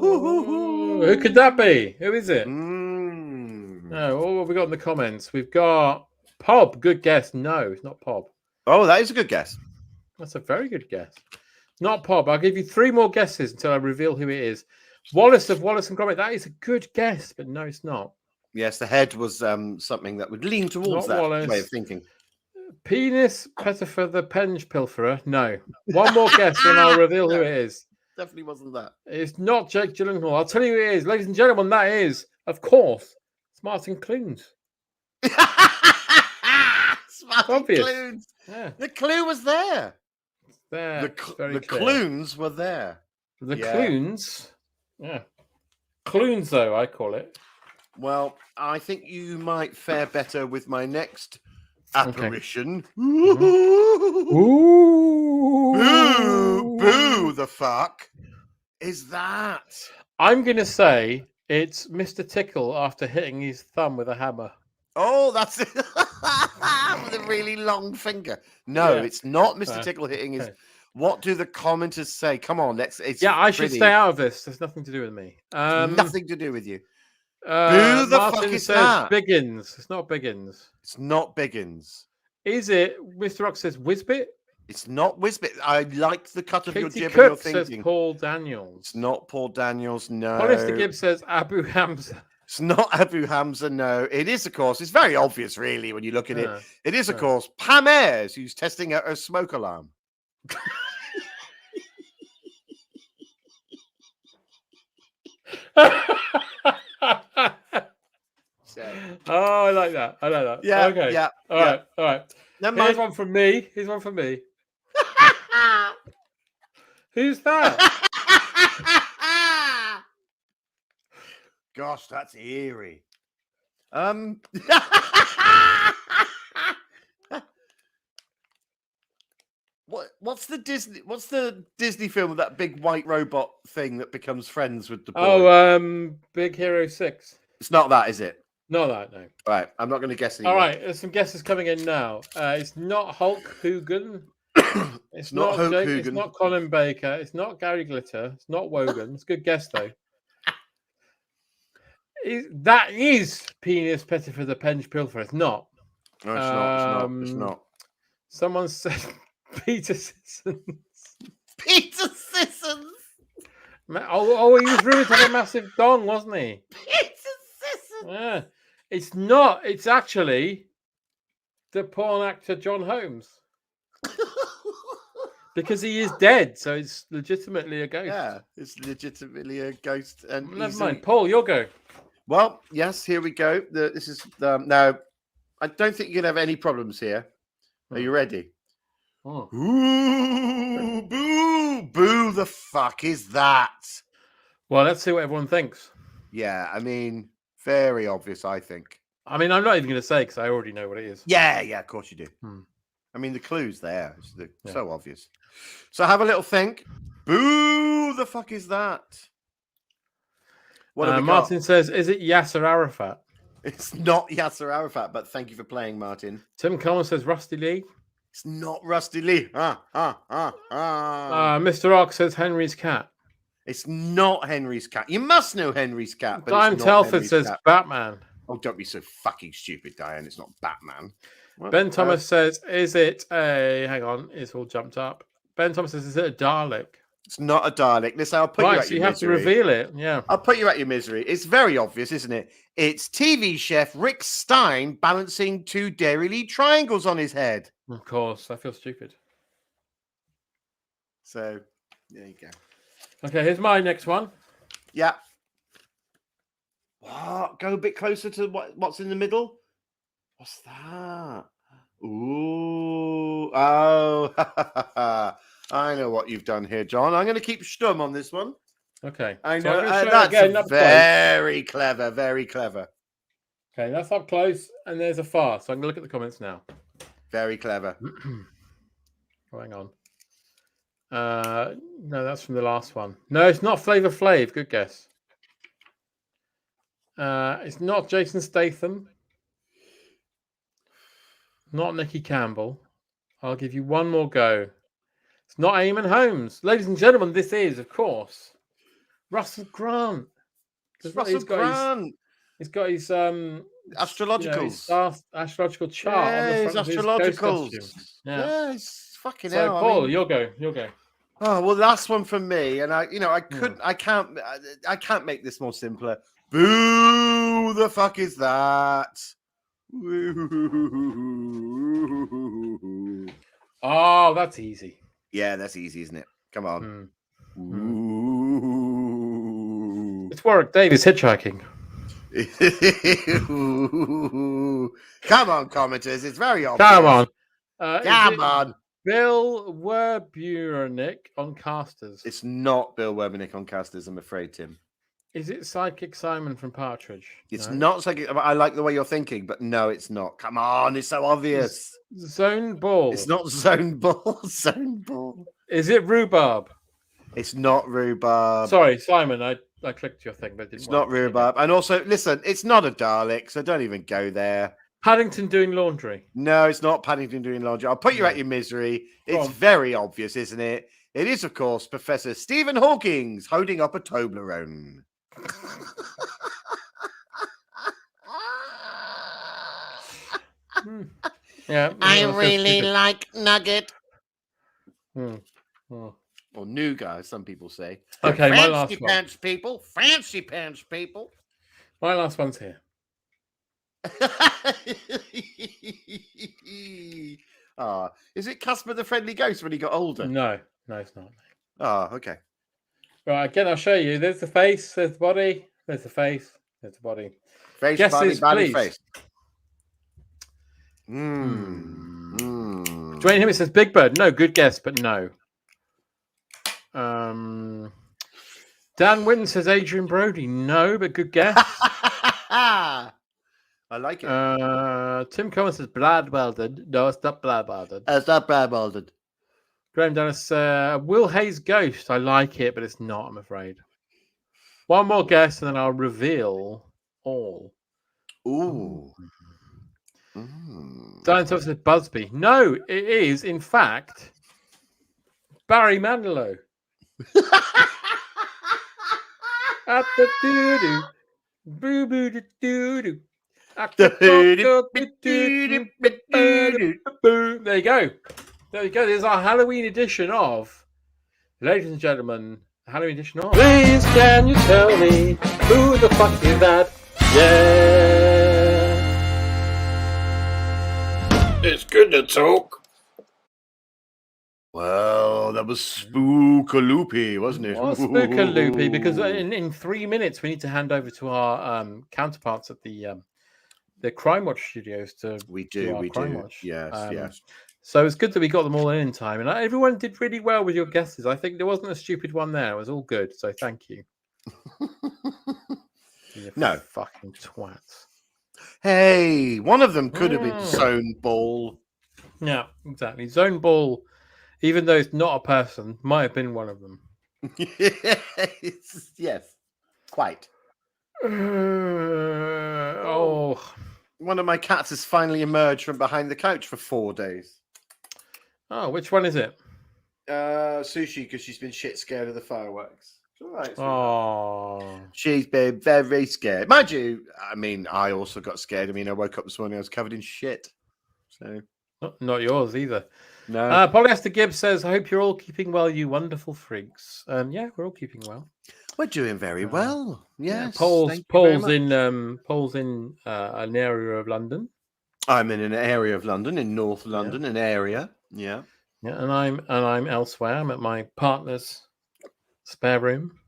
Ooh. Who could that be? Who is it? Mm. No, what have we got in the comments? We've got Pob. Good guess. No, it's not Pob. Oh, that is a good guess. That's a very good guess. Not Pob. I'll give you 3 more guesses until I reveal who it is. Wallace of Wallace and Gromit. That is a good guess, but no, it's not. Yes, the head was something that would lean towards Not that Wallace. way of thinking. Penis Pettifer the Penge Pilferer. No. One more guess and I'll reveal who it is. Definitely wasn't that. It's not Jake Gyllenhaal. I'll tell you who it is. Ladies and gentlemen, that is, of course, it's Martin Clunes. Smarty Obvious. Clunes. Yeah. The clue was there. There. The, it's very the clear. clunes were there. The Yeah. Clunes. Yeah. Clunes, though, I call it. Well, I think you might fare better with my next apparition. Ooh. Boo the fuck is that? I'm going to say it's Mr. Tickle after hitting his thumb with a hammer. Oh, that's it. With a really long finger. No, Yeah. it's not Mr. Tickle hitting his. okay. What do the commenters say? Come on, let's. It's Yeah, I should pretty- stay out of this. There's nothing to do with me. Nothing to do with you. Who the fuck is that? Biggins. It's not Biggins. It's not Biggins. Is it? Mr. Rock says Whizbit. It's not Whizbit. I liked the cut of your Katie jib and your Cook says thinking. Paul Daniels. It's not Paul Daniels. No. Hollister Gibbs says Abu Hamza. It's not Abu Hamza. No. It is, of course. It's very obvious, really, when you look at it. It is, of course, Pam Ayres, who's testing out her smoke alarm. Oh, I like that. I like that. Yeah. Okay. Yeah. All right. All right. Never Here's mind. one from me. Here's one from me. Who's that? Gosh, that's eerie. What's the Disney film with that big white robot thing that becomes friends with the boy? Oh, Big Hero 6. It's not that, is it? Not that, no. Right, I'm not going to guess anymore. All right, there's some guesses coming in now. It's not Hulk Hogan. It's not Hulk Hogan. It's not Colin Baker. It's not Gary Glitter. It's not Wogan. It's a good guess, though. That is Penis Pettifer the Penge Pilfer. It's not. No, it's not. It's not. Someone said Peter Sissons. Peter Sissons. Oh, he was rumored to have a massive dong, wasn't he? Peter Sissons. Yeah. It's not. It's actually the porn actor John Holmes. Because he is dead, so it's legitimately a ghost. Yeah, it's legitimately a ghost. And never mind. Paul, you'll go. Well, yes, here we go. This is now. I don't think you're gonna have any problems here. Are you ready? Oh. Ooh, boo! The fuck is that? Well, let's see what everyone thinks. Yeah, I mean, very obvious. I think. I mean, I'm not even going to say because I already know what it is. Yeah, of course you do. I mean, the clue's there. It's so obvious. So have a little think. Boo! The fuck is that? What have we Martin got? says, "Is it Yasser Arafat?" It's not Yasser Arafat, but thank you for playing, Martin. Tim Collins says, "Rusty Lee." It's not Rusty Lee. Mr. Ox says, "Henry's cat." It's not Henry's cat. You must know Henry's cat. But Diane it's not Telford Henry's says, cat. "Batman." Oh, don't be so fucking stupid, Diane. It's not Batman. Ben Thomas says, "Is it a..." Hang on, it's all jumped up. Ben Thomas says, "Is it a Dalek?" It's not a Dalek. Listen, I'll put you Right, at so you your have to misery. reveal it. Yeah. I'll put you at your misery. It's very obvious, isn't it? It's TV chef Rick Stein balancing two Dairy Lee triangles on his head. Of course, I feel stupid. So, there you go. Okay, here's my next one. Yeah. What? Go a bit closer to what's in the middle. What's that? Ooh. Oh. I know what you've done here, John. I'm going to keep stum on this one. Okay. I so know. I'm gonna show it That's again, up close. very clever. Very clever. Okay, that's up close, and there's a far. So I'm going to look at the comments now. Very clever. Oh, hang on. No, that's from the last one. No, it's not Flavor Flav. Good guess. It's not Jason Statham. Not Nicky Campbell. I'll give you one more go. It's not Eamon Holmes. Ladies and gentlemen, this is, of course, Russell Grant. It's Russell Grant. He's got his astrologicals. Astrological chart. Yeah, on the his front of his ghost astrologicals. costume. Yeah, it's fucking So, hell. Paul, I mean, you'll go. oh well, last one from me, and I can't make this more simpler. Boo! The fuck is that? Oh, that's easy. Yeah, that's easy, isn't it? Come on. It's Warwick Davis hitchhiking. Come on, commenters. It's very obvious. Come on. Come on. Bill Werbunick on Casters. It's not Bill Werbunick on Casters, I'm afraid, Tim. Is it Psychic Simon from Partridge? It's No. not Psychic. I like the way you're thinking, but no, it's not. Come on, it's so obvious. Zone Ball. It's not Zone Ball. Zone Ball. Is it Rhubarb? It's not Rhubarb. Sorry, Simon. I clicked your thing, but it didn't It's work. not Rhubarb. And also, listen, it's not a Dalek, so don't even go there. Paddington doing laundry. No, it's not Paddington doing laundry. I'll put you at your misery. It's very obvious, isn't it? It is, of course, Professor Stephen Hawking's holding up a Toblerone. Yeah. I feel really stupid. like Nugget. Or nougat, as some people say. Okay, my Fancy last one. pants people. Fancy pants people. My last one's here. Is it Casper the Friendly Ghost when he got older? No, it's not. Oh, okay. Right, again, I'll show you. There's the face, there's the body, there's the face, there's the body. Face, Guesses, body, please. face. Dwayne Himmett says Big Bird. No, good guess, but no. Dan Winton says Adrian Brody. No, but good guess. I like it. Tim Cohen says blood welded. No, it's not blood welded. It's not Brad Welded. Graham Dennis, Will Hayes Ghost. I like it, but it's not, I'm afraid. One more guess, and then I'll reveal all. Ooh. Dinosaur says Busby. No, it is, in fact, Barry Manilow. At the doo-doo. Boo-boo doo-doo. There you go. There you go. There's our Halloween edition of, ladies and gentlemen, Halloween edition of. Please, can you tell me who the fuck is that? Yeah. It's good to talk. Well, that was Spookaloopy, wasn't it? Well, Spookaloopy, because in 3 minutes we need to hand over to our counterparts at the Crime Watch studios to We do do, our we Crime do. Watch. Yes, yes. So it's good that we got them all in time, and everyone did really well with your guesses. I think there wasn't a stupid one there; it was all good. So thank you. You No. fucking twats. Hey, one of them could have been Zone Ball. Yeah, exactly. Zone Ball, even though it's not a person, might have been one of them. Yes, quite. Oh. One of my cats has finally emerged from behind the couch for 4 days. Oh, which one is it? Sushi, because she's been shit scared of the fireworks. It's all right. Oh. She's been very scared. Mind you, I mean, I also got scared. I mean, I woke up this morning, I was covered in shit. So, Not yours either. no. Polyester Gibbs says, I hope you're all keeping well, you wonderful freaks. Yeah, we're all keeping well. We're doing very well. Yes. Paul's thank you very in an area of London. I'm in an area of London, in North London, an area. Yeah. Yeah, and I'm elsewhere. I'm at my partner's spare room,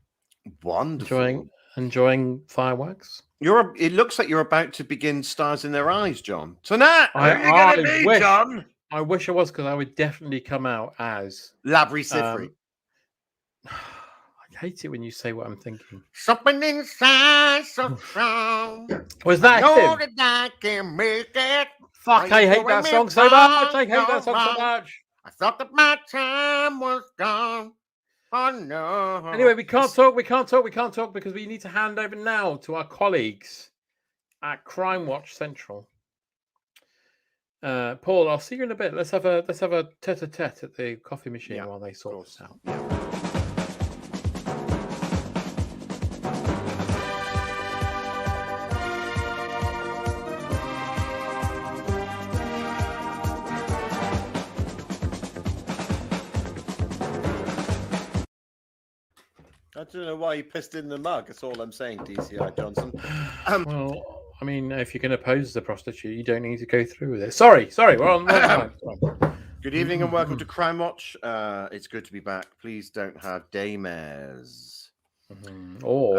Wonderful. enjoying fireworks. It looks like you're about to begin Stars in Their Eyes, John. Tonight, I wish I was, because I would definitely come out as Labry Sifri. I hate it when you say what I'm thinking. Something inside so strong. Was that know him? that I can make it. Fuck, I hate that song so much. I hate that song so much. I thought that my time was gone. Oh no. Anyway, we can't talk because we need to hand over now to our colleagues at Crime Watch Central. Paul, I'll see you in a bit. Let's have a tete-a-tete at the coffee machine while they sort this out. I don't know why you pissed in the mug. That's all I'm saying, DCI Johnson. Well, I mean, if you're going to pose as a prostitute, you don't need to go through with it. Sorry, we're on time. Good evening and welcome to Crime Watch. It's good to be back. Please don't have daymares. Or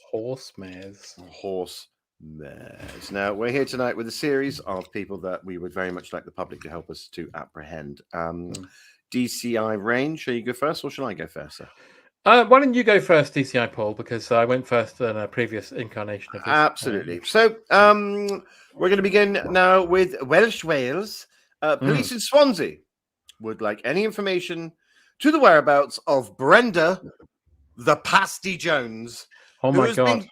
horse mares. Horse mares. Now, we're here tonight with a series of people that we would very much like the public to help us to apprehend. DCI Rain, shall you go first or shall I go first, sir? Why don't you go first, DCI Paul, because I went first in a previous incarnation of this. Absolutely. So we're going to begin now with Welsh Wales. Police in Swansea would like any information to the whereabouts of Brenda the Pasty Jones. Oh my God.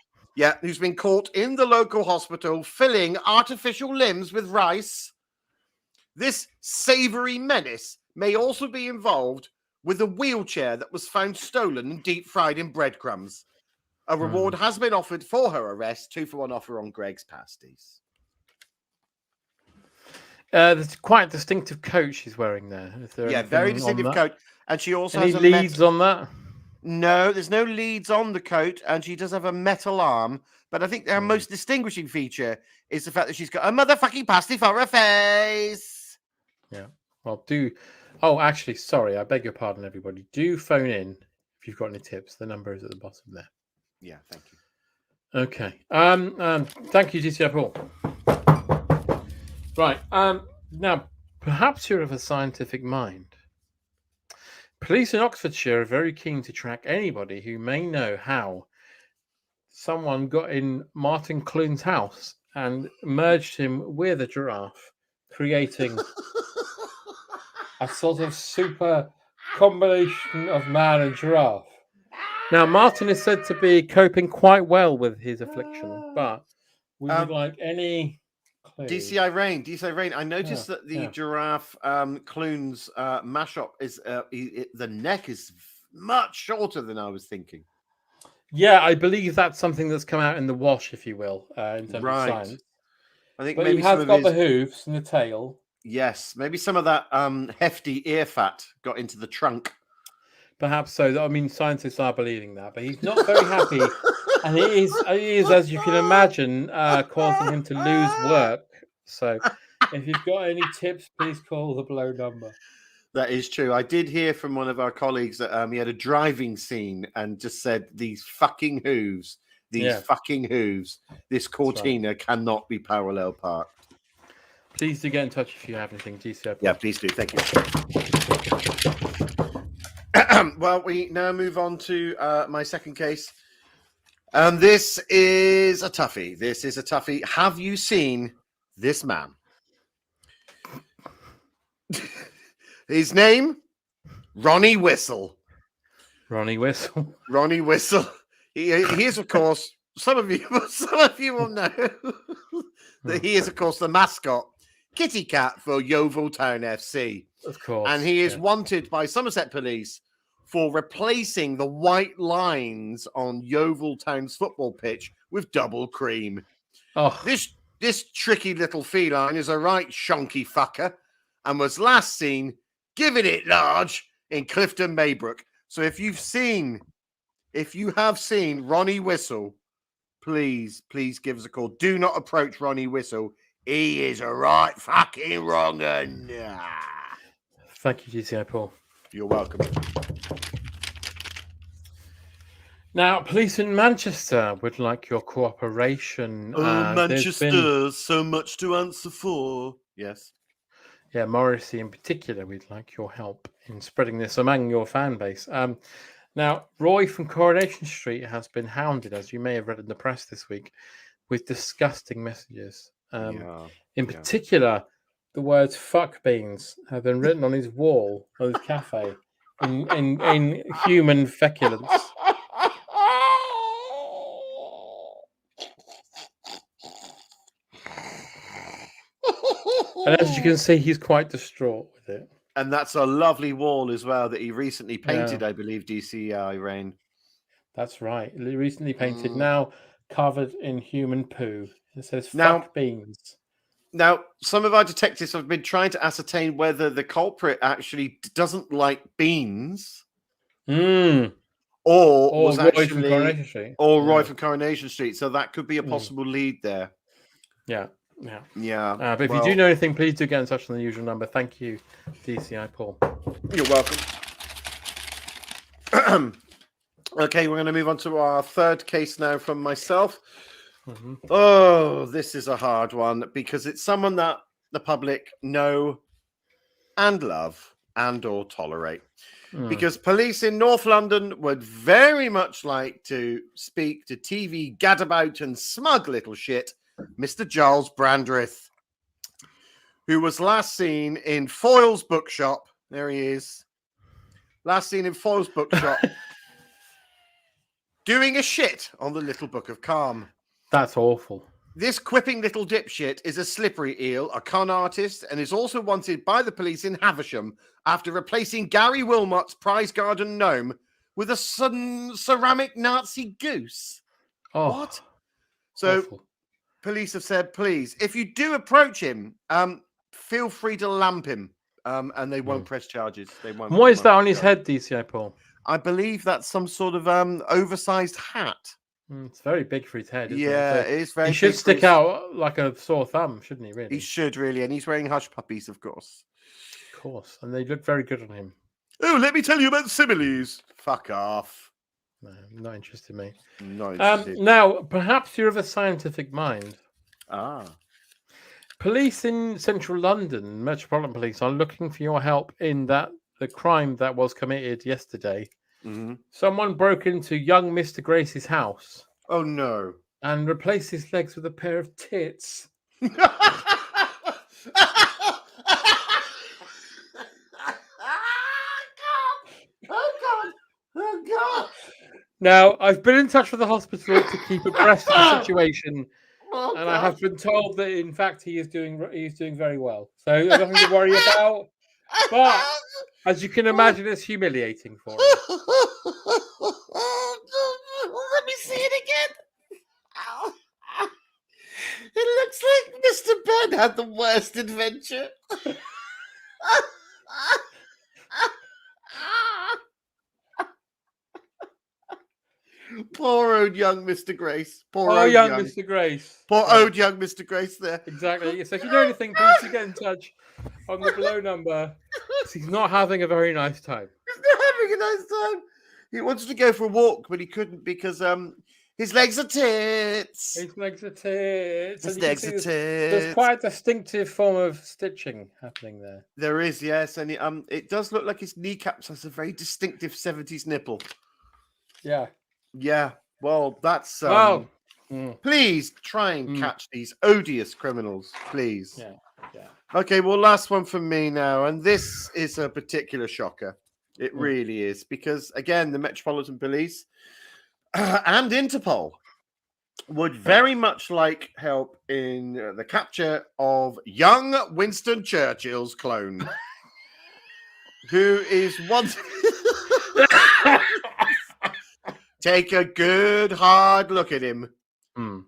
Who's been caught in the local hospital filling artificial limbs with rice. This savoury menace may also be involved with a wheelchair that was found stolen and deep fried in breadcrumbs. A reward has been offered for her arrest. 2-for-1 offer on Greg's pasties. There's quite a distinctive coat she's wearing there. Very distinctive coat. And she also has leads on that? No, there's no leads on the coat, and she does have a metal arm. But I think her most distinguishing feature is the fact that she's got a motherfucking pasty for her face. Yeah. Well, Oh, actually, sorry. I beg your pardon, everybody. Do phone in if you've got any tips. The number is at the bottom there. Yeah, thank you. Okay. Thank you, DCI Paul. Right. Now, perhaps you're of a scientific mind. Police in Oxfordshire are very keen to track anybody who may know how someone got in Martin Clune's house and merged him with a giraffe, creating a sort of super combination of man and giraffe. Now, Martin is said to be coping quite well with his affliction, but we would like any clue. DCI Rain. I noticed that the giraffe Clunes mashup is the neck is much shorter than I was thinking. Yeah, I believe that's something that's come out in the wash, if you will, in terms of Right. science. I think But maybe he some has of got his, the hooves and the tail. yes, maybe some of that hefty ear fat got into the trunk. Perhaps so. I mean, scientists are believing that, but he's not very happy, and he is, as you can imagine, causing him to lose work. So, if you've got any tips, please call the below number. That is true. I did hear from one of our colleagues that he had a driving scene and just said, "These fucking hooves, fucking hooves. This Cortina cannot be parallel parked." Please do get in touch if you have anything, GCO. Yeah, please do. Thank you. Well, we now move on to my second case. And this is a toughie. Have you seen this man? His name, Ronnie Whistle. Ronnie Whistle. Ronnie Whistle. He is, of course, some of you will know that he is, of course, the mascot, kitty cat for Yeovil Town FC. Of course. And he is wanted by Somerset Police for replacing the white lines on Yeovil Town's football pitch with double cream. Oh, This tricky little feline is a right shonky fucker and was last seen giving it large in Clifton Maybrook. So if you have seen Ronnie Whistle, please give us a call. Do not approach Ronnie Whistle. He is a right fucking wrong un. thank you, GCI Paul. You're welcome. Now, police in Manchester would like your cooperation. Manchester, so much to answer for. Yes. Yeah, Morrissey in particular, we'd like your help in spreading this among your fan base. Now, Roy from Coronation Street has been hounded, as you may have read in the press this week, with disgusting messages. In particular, the words "fuck beans" have been written on his wall of his cafe in human feculence. And as you can see, he's quite distraught with it. And that's a lovely wall as well that he recently painted, I believe, DCI Rain. That's right. Recently painted, now covered in human poo. It says "fuck Now- beans." Now, some of our detectives have been trying to ascertain whether the culprit actually doesn't like beans or was Roy from actually Coronation Street. Roy from Coronation Street. So that could be a possible lead there. Yeah. Yeah. But if you do know anything, please do get in touch on the usual number. Thank you, DCI Paul. You're welcome. Okay, we're going to move on to our third case now from myself. Mm-hmm. Oh, this is a hard one because it's someone that the public know and love and or tolerate. Because police in North London would very much like to speak to TV gadabout and smug little shit, Mr. Giles Brandreth, who was last seen in Foyle's bookshop. There he is. Last seen in Foyle's bookshop doing a shit on the Little Book of Calm. That's awful. This quipping little dipshit is a slippery eel, a con artist, and is also wanted by the police in Havisham after replacing Gary Wilmot's prize garden gnome with a sudden ceramic Nazi goose. Oh, What? So awful. police have said, please, if you do approach him, feel free to lamp him, and they won't press charges. They won't. And what is that on his head, DCI Paul? I believe that's some sort of oversized hat. It's very big for his head. Isn't Yeah, it? So it is very he should big for stick his- out like a sore thumb, shouldn't he? Really? He should really, and he's wearing hush puppies, of course. Of course, and they look very good on him. Oh, let me tell you about similes. Fuck off. No, not interested in me. No. interested. Now, perhaps you're of a scientific mind. Police in central London, Metropolitan Police, are looking for your help in the crime that was committed yesterday. Mhm. Someone broke into young Mr. Grace's house Oh no. and replace his legs with a pair of tits. Oh God! Now, I've been in touch with the hospital to keep abreast of the situation, Oh, and I have been told that, in fact, he is doing very well. So there's nothing to worry about. But as you can imagine, it's humiliating for him. Let me see it again. Ow. It looks like Mr. Ben had the worst adventure. Poor old young Mr. Grace. Poor Oh, old young Mr. Grace. Poor Yeah, old young Mr. Grace there. exactly. So if you know anything, please do get in touch on the below number. 'Cause he's not having a very nice time. He's not having a nice time. He wanted to go for a walk, but he couldn't because his legs are tits. His legs are tits. His and you can legs see are there's tits. quite a distinctive form of stitching happening there. There is, yes, and it does look like his kneecaps has a very distinctive 70s nipple. Yeah. Yeah, well, that's Wow. please try and catch these odious criminals, please. Yeah. Yeah. Okay, well, last one from me now, and this is a particular shocker. It really is, because again, the Metropolitan Police and Interpol would very much like help in the capture of young Winston Churchill's clone, who is one. Take a good hard look at him,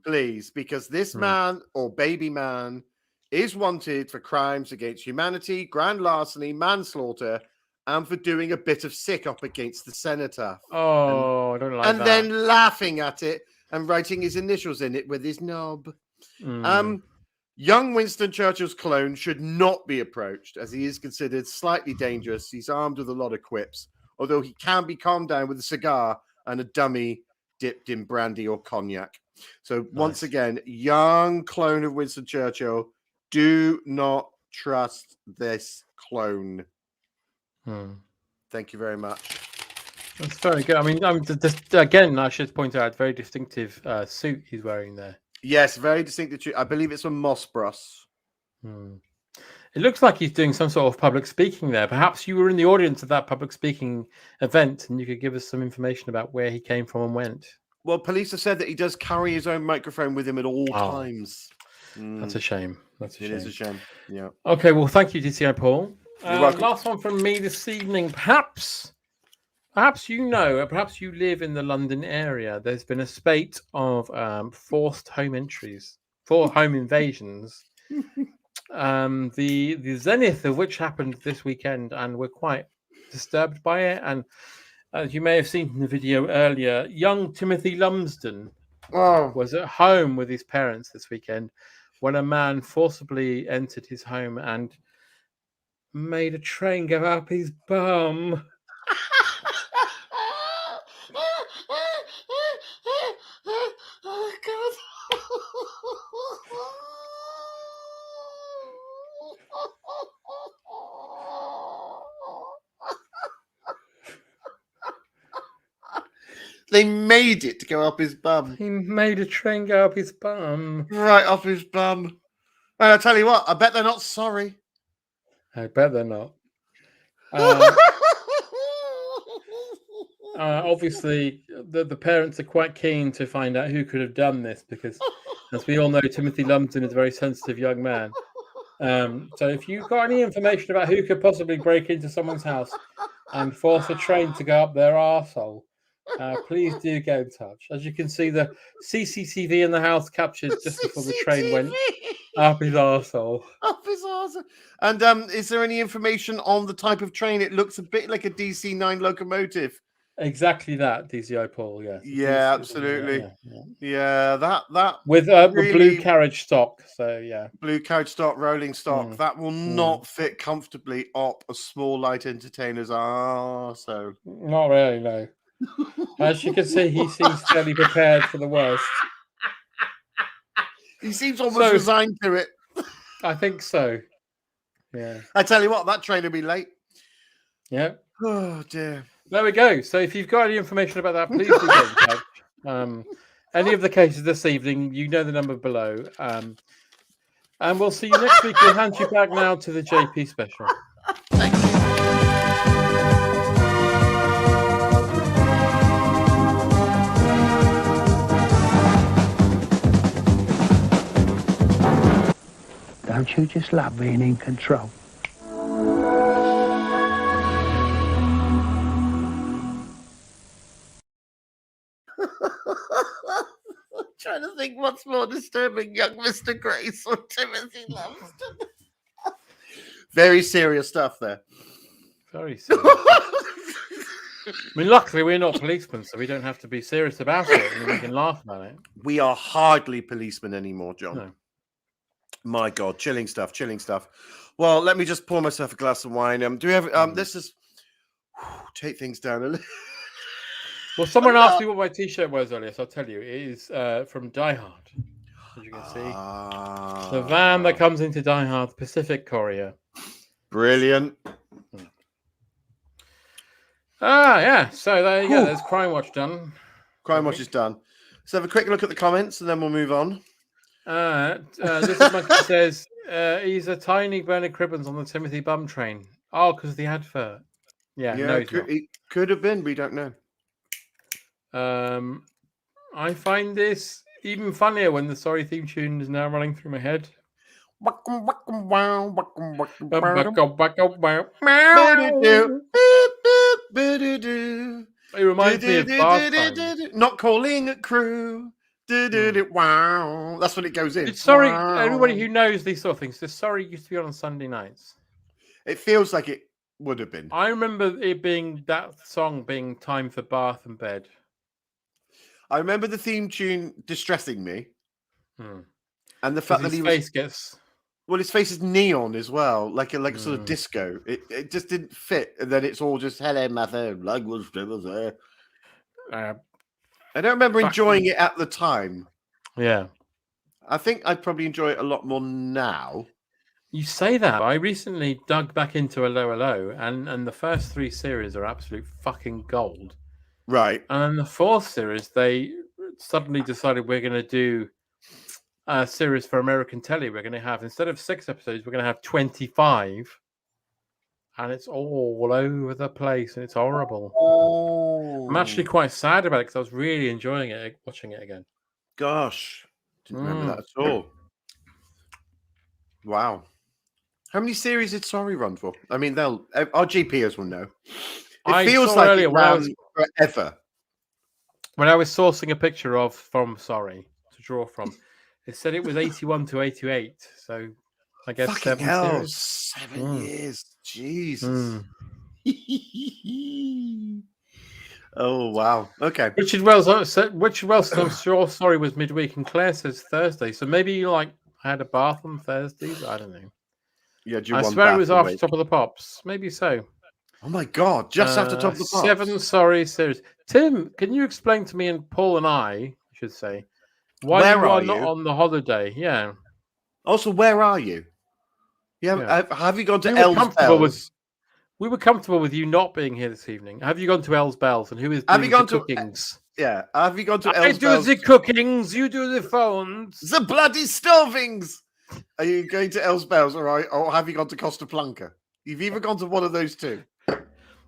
please, because this man or baby man is wanted for crimes against humanity, grand larceny, manslaughter, and for doing a bit of sick up against the cenotaph. Oh, I don't like that. And then laughing at it and writing his initials in it with his knob. Young Winston Churchill's clone should not be approached, as he is considered slightly dangerous. He's armed with a lot of quips, although he can be calmed down with a cigar and a dummy dipped in brandy or cognac. So once again, young clone of Winston Churchill, do not trust this clone. Thank you very much. That's very good. I mean, again, I should point out, very distinctive suit he's wearing there. Yes, very distinctive. I believe it's from Moss Bros. It looks like he's doing some sort of public speaking there. Perhaps you were in the audience of that public speaking event and you could give us some information about where he came from and went. Well, police have said that he does carry his own microphone with him at all times. That's a shame. It is a shame. Yeah. Okay, well, thank you, DCI Paul. You're welcome. Last one from me this evening. Perhaps you know, perhaps you live in the London area. There's been a spate of forced home entries, for home invasions. The zenith of which happened this weekend, and we're quite disturbed by it. And as you may have seen in the video earlier, young Timothy Lumsden was at home with his parents this weekend when a man forcibly entered his home and made a train go up his bum. Oh, God. They made it to go up his bum. He made a train go up his bum. Right up his bum. And I tell you what, I bet they're not sorry. I bet they're not. Obviously, the parents are quite keen to find out who could have done this because, as we all know, Timothy Lumsden is a very sensitive young man. So if you've got any information about who could possibly break into someone's house and force a train to go up their arsehole, please do get in touch. As you can see, the CCTV in the house captured just before the train went up his arsehole. Up his arsehole. And is there any information on the type of train? It looks a bit like a DC-9 locomotive. Exactly that, DCI Paul. Yes. Yeah, absolutely. Yeah, that with really, blue carriage stock. So yeah, blue carriage stock, rolling stock. That will not fit comfortably up a small light entertainer's arsehole. Not really, no. As you can see, he seems fairly prepared for the worst. He seems almost resigned to it. I think so. Yeah. I tell you what, that train will be late. Yeah. Oh dear. There we go. So if you've got any information about that, please do get in touch. any of the cases this evening, you know the number below. And we'll see you next week. We'll hand you back now to the JP special. Don't you just love being in control? I'm trying to think what's more disturbing, young Mr. Grace or Timothy Lumsden. Very serious stuff there. Very serious. I mean, luckily we're not policemen, so we don't have to be serious about it, and we can laugh about it. We are hardly policemen anymore, John. No. My God, chilling stuff, chilling stuff. Well, let me just pour myself a glass of wine. Do we have? This is take things down a little. Well, someone asked me what my T-shirt was earlier, so I'll tell you. It is from Die Hard, as you can see. The van that comes into Die Hard, Pacific Courier. Brilliant. Yeah. So there you go. There's Crime Watch done. Crime Watch is done. Let's have a quick look at the comments, and then we'll move on. This monkey says he's a tiny Bernard Cribbins on the Timothy Bum train. Oh, because of the advert. Yeah, no, it could have been. We don't know. I find this even funnier when the Sorry theme tune is now running through my head. It reminds me of Bath Time. Not calling crew. Wow, that's when it goes in. It's Sorry, everybody who knows these sort of things. This Sorry used to be on Sunday nights. It feels like it would have been. I remember it being that song being time for bath and bed. I remember the theme tune distressing me, and the fact that his face gets. Well, his face is neon as well, like a sort of disco. It just didn't fit, and then it's all just hello, mother, language, there. I don't remember enjoying it at the time. Yeah, I think I'd probably enjoy it a lot more now. You say that. I recently dug back into Hello, and the first 3 series are absolute fucking gold. Right. And then the 4th series, they suddenly decided we're going to do a series for American telly. We're going to have, instead of 6 episodes, we're going to have 25. And it's all over the place, and it's horrible. Oh. I'm actually quite sad about it because I was really enjoying it, watching it again. Gosh. Didn't remember that at all. Wow. How many series did Sorry run for? I mean, our GPers will know. It feels like it ran forever. When I was sourcing a picture from Sorry to draw from, it said it was 81 to 88. So I guess Fucking 7 series. 7 years. Jesus. Oh, wow. Okay. Richard Wells, I'm sure Sorry was midweek, and Claire says Thursday. So maybe you had a bath on Thursdays? I don't know. Yeah, I swear it was after Top of the Pops. Maybe so. Oh my God, just after Top of the Pops. 7 Sorry series. Tim, can you explain to me, and Paul and I should say, why you are not on the holiday? Yeah. Also, where are you? Yeah. Have you gone to El's Bells? We were comfortable with you not being here this evening. Have you gone to El's Bells? And who is doing the cookings? Yeah. Have you gone to I El's Bells? do the cookings, you do the phones. The bloody starvings! Are you going to El's Bells or have you gone to Costa Blanca? You've either gone to one of those two.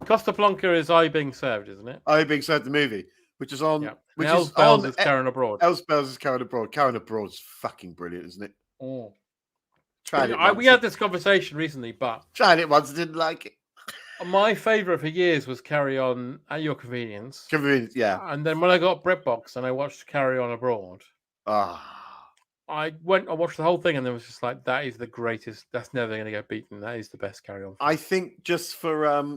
Costa Blanca is I Being Served, isn't it? I Being Served, the movie, which is on. Yeah. Which El's Bells is Karen Abroad. El's Bells is Karen Abroad. Karen Abroad's fucking brilliant, isn't it? Oh. Tried it once. We had this conversation recently, but tried it once, didn't like it. My favourite for years was Carry On at Your Convenience. Convenience, yeah. And then when I got BritBox and I watched Carry On Abroad, I watched the whole thing, and then was just like, that is the greatest. That's never going to get beaten. That is the best Carry On. I think just for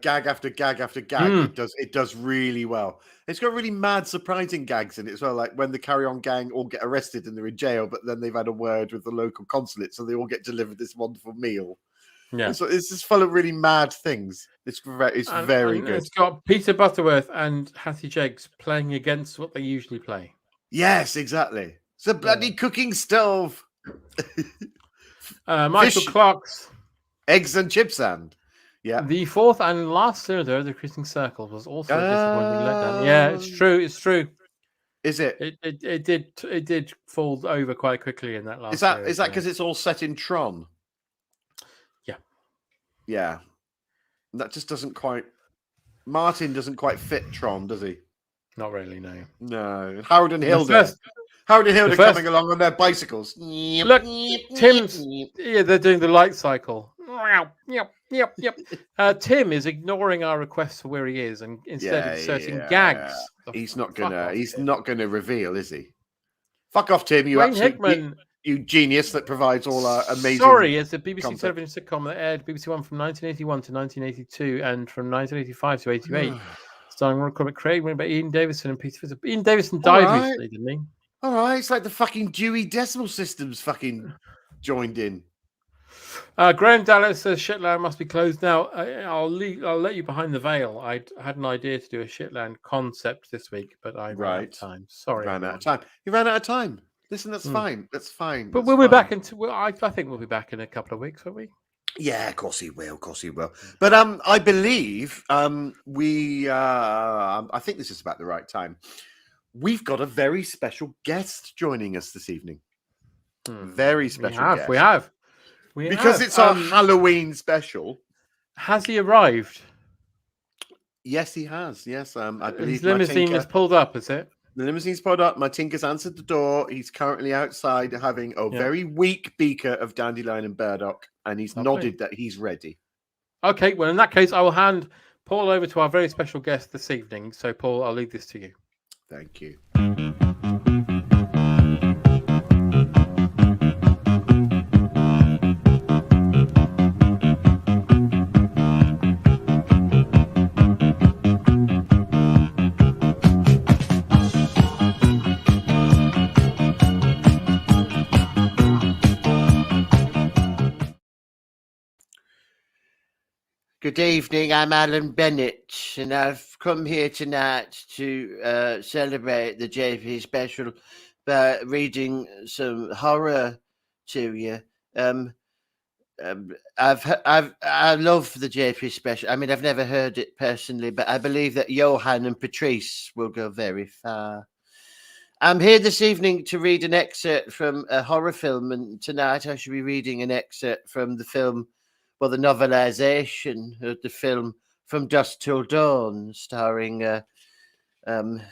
gag after gag after gag, it does really well. It's got really mad, surprising gags in it as well. Like when the Carry On gang all get arrested and they're in jail, but then they've had a word with the local consulate, so they all get delivered this wonderful meal. Yeah, so it's just full of really mad things. It's very good. It's got Peter Butterworth and Hattie Jacques playing against what they usually play. Yes, exactly. It's a bloody cooking stove. Michael Clark's Eggs and Chips and the 4th and last series of the Christmas Circle was also a disappointing letdown. Yeah, it's true. Is it? It did fall over quite quickly in that last. Is that series, because it's all set in Tron? Yeah. Yeah. That just doesn't quite. Martin doesn't quite fit Tron, does he? Not really, no. No. Howard and Hilda. Howard and Hilda coming along on their bicycles. Look, Tim's. Yeah, they're doing the light cycle. Yep. Tim is ignoring our requests for where he is and instead inserting gags. He's not gonna reveal, is he? Fuck off, Tim! You Wayne absolute Hickman. you genius that provides all our amazing. Sorry, it's a BBC content. television sitcom that aired BBC One from 1981 to 1982 and from 1985 to 88, starring Ron Corbett, Craig, written by Ian Davison and Peter Fisher. Ian Davison died recently, didn't he? All right, it's like the fucking Dewey Decimal Systems fucking joined in. Graham Dallas says Shetland must be closed now. I'll let you behind the veil. I had an idea to do a Shetland concept this week, but I ran out of time. Sorry, ran out of time. You ran out of time. Listen, that's fine. That's fine. But we'll be back I think we'll be back in a couple of weeks, won't we? Yeah, of course he will. Of course he will. But I believe we. I think this is about the right time. We've got a very special guest joining us this evening. Very special guest. We have. Because it's our Halloween special. Has he arrived? Yes, he has. Yes, I believe his limousine is pulled up, is it? The limousine's pulled up. My Tinker's answered the door. He's currently outside having a very weak beaker of dandelion and burdock, and he's nodded that he's ready. Okay, well, in that case, I will hand Paul over to our very special guest this evening. So, Paul, I'll leave this to you. Thank you. Good evening, I'm Alan Bennett, and I've come here tonight to celebrate the JP special by reading some horror to you. I love the JP special. I mean, I've never heard it personally, but I believe that Johan and Patrice will go very far. I'm here this evening to read an excerpt from a horror film, and tonight I should be reading an excerpt from the film. Well, the novelization of the film From Dusk Till Dawn, starring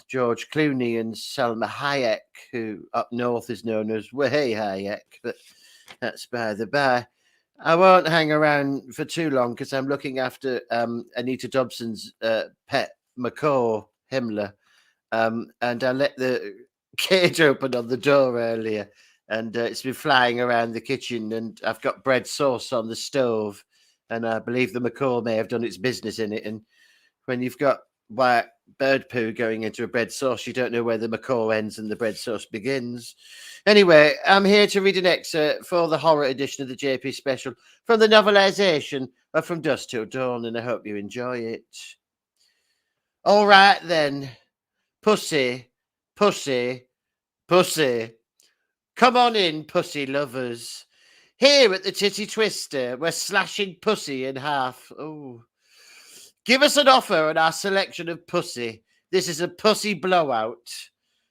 George Clooney and Salma Hayek, who up north is known as Wahey Hayek, but that's by the by. I won't hang around for too long because I'm looking after Anita Dobson's pet macaw, Himmler, and I let the cage open on the door earlier. And it's been flying around the kitchen, and I've got bread sauce on the stove, and I believe the macaw may have done its business in it. And when you've got white bird poo going into a bread sauce, you don't know where the macaw ends and the bread sauce begins. Anyway, I'm here to read an excerpt for the horror edition of the JP special from the novelization of From Dusk Till Dawn, and I hope you enjoy it. All right, then. Pussy, pussy, pussy. Come on in, pussy lovers. Here at the Titty Twister, we're slashing pussy in half. Oh, give us an offer on our selection of pussy. This is a pussy blowout.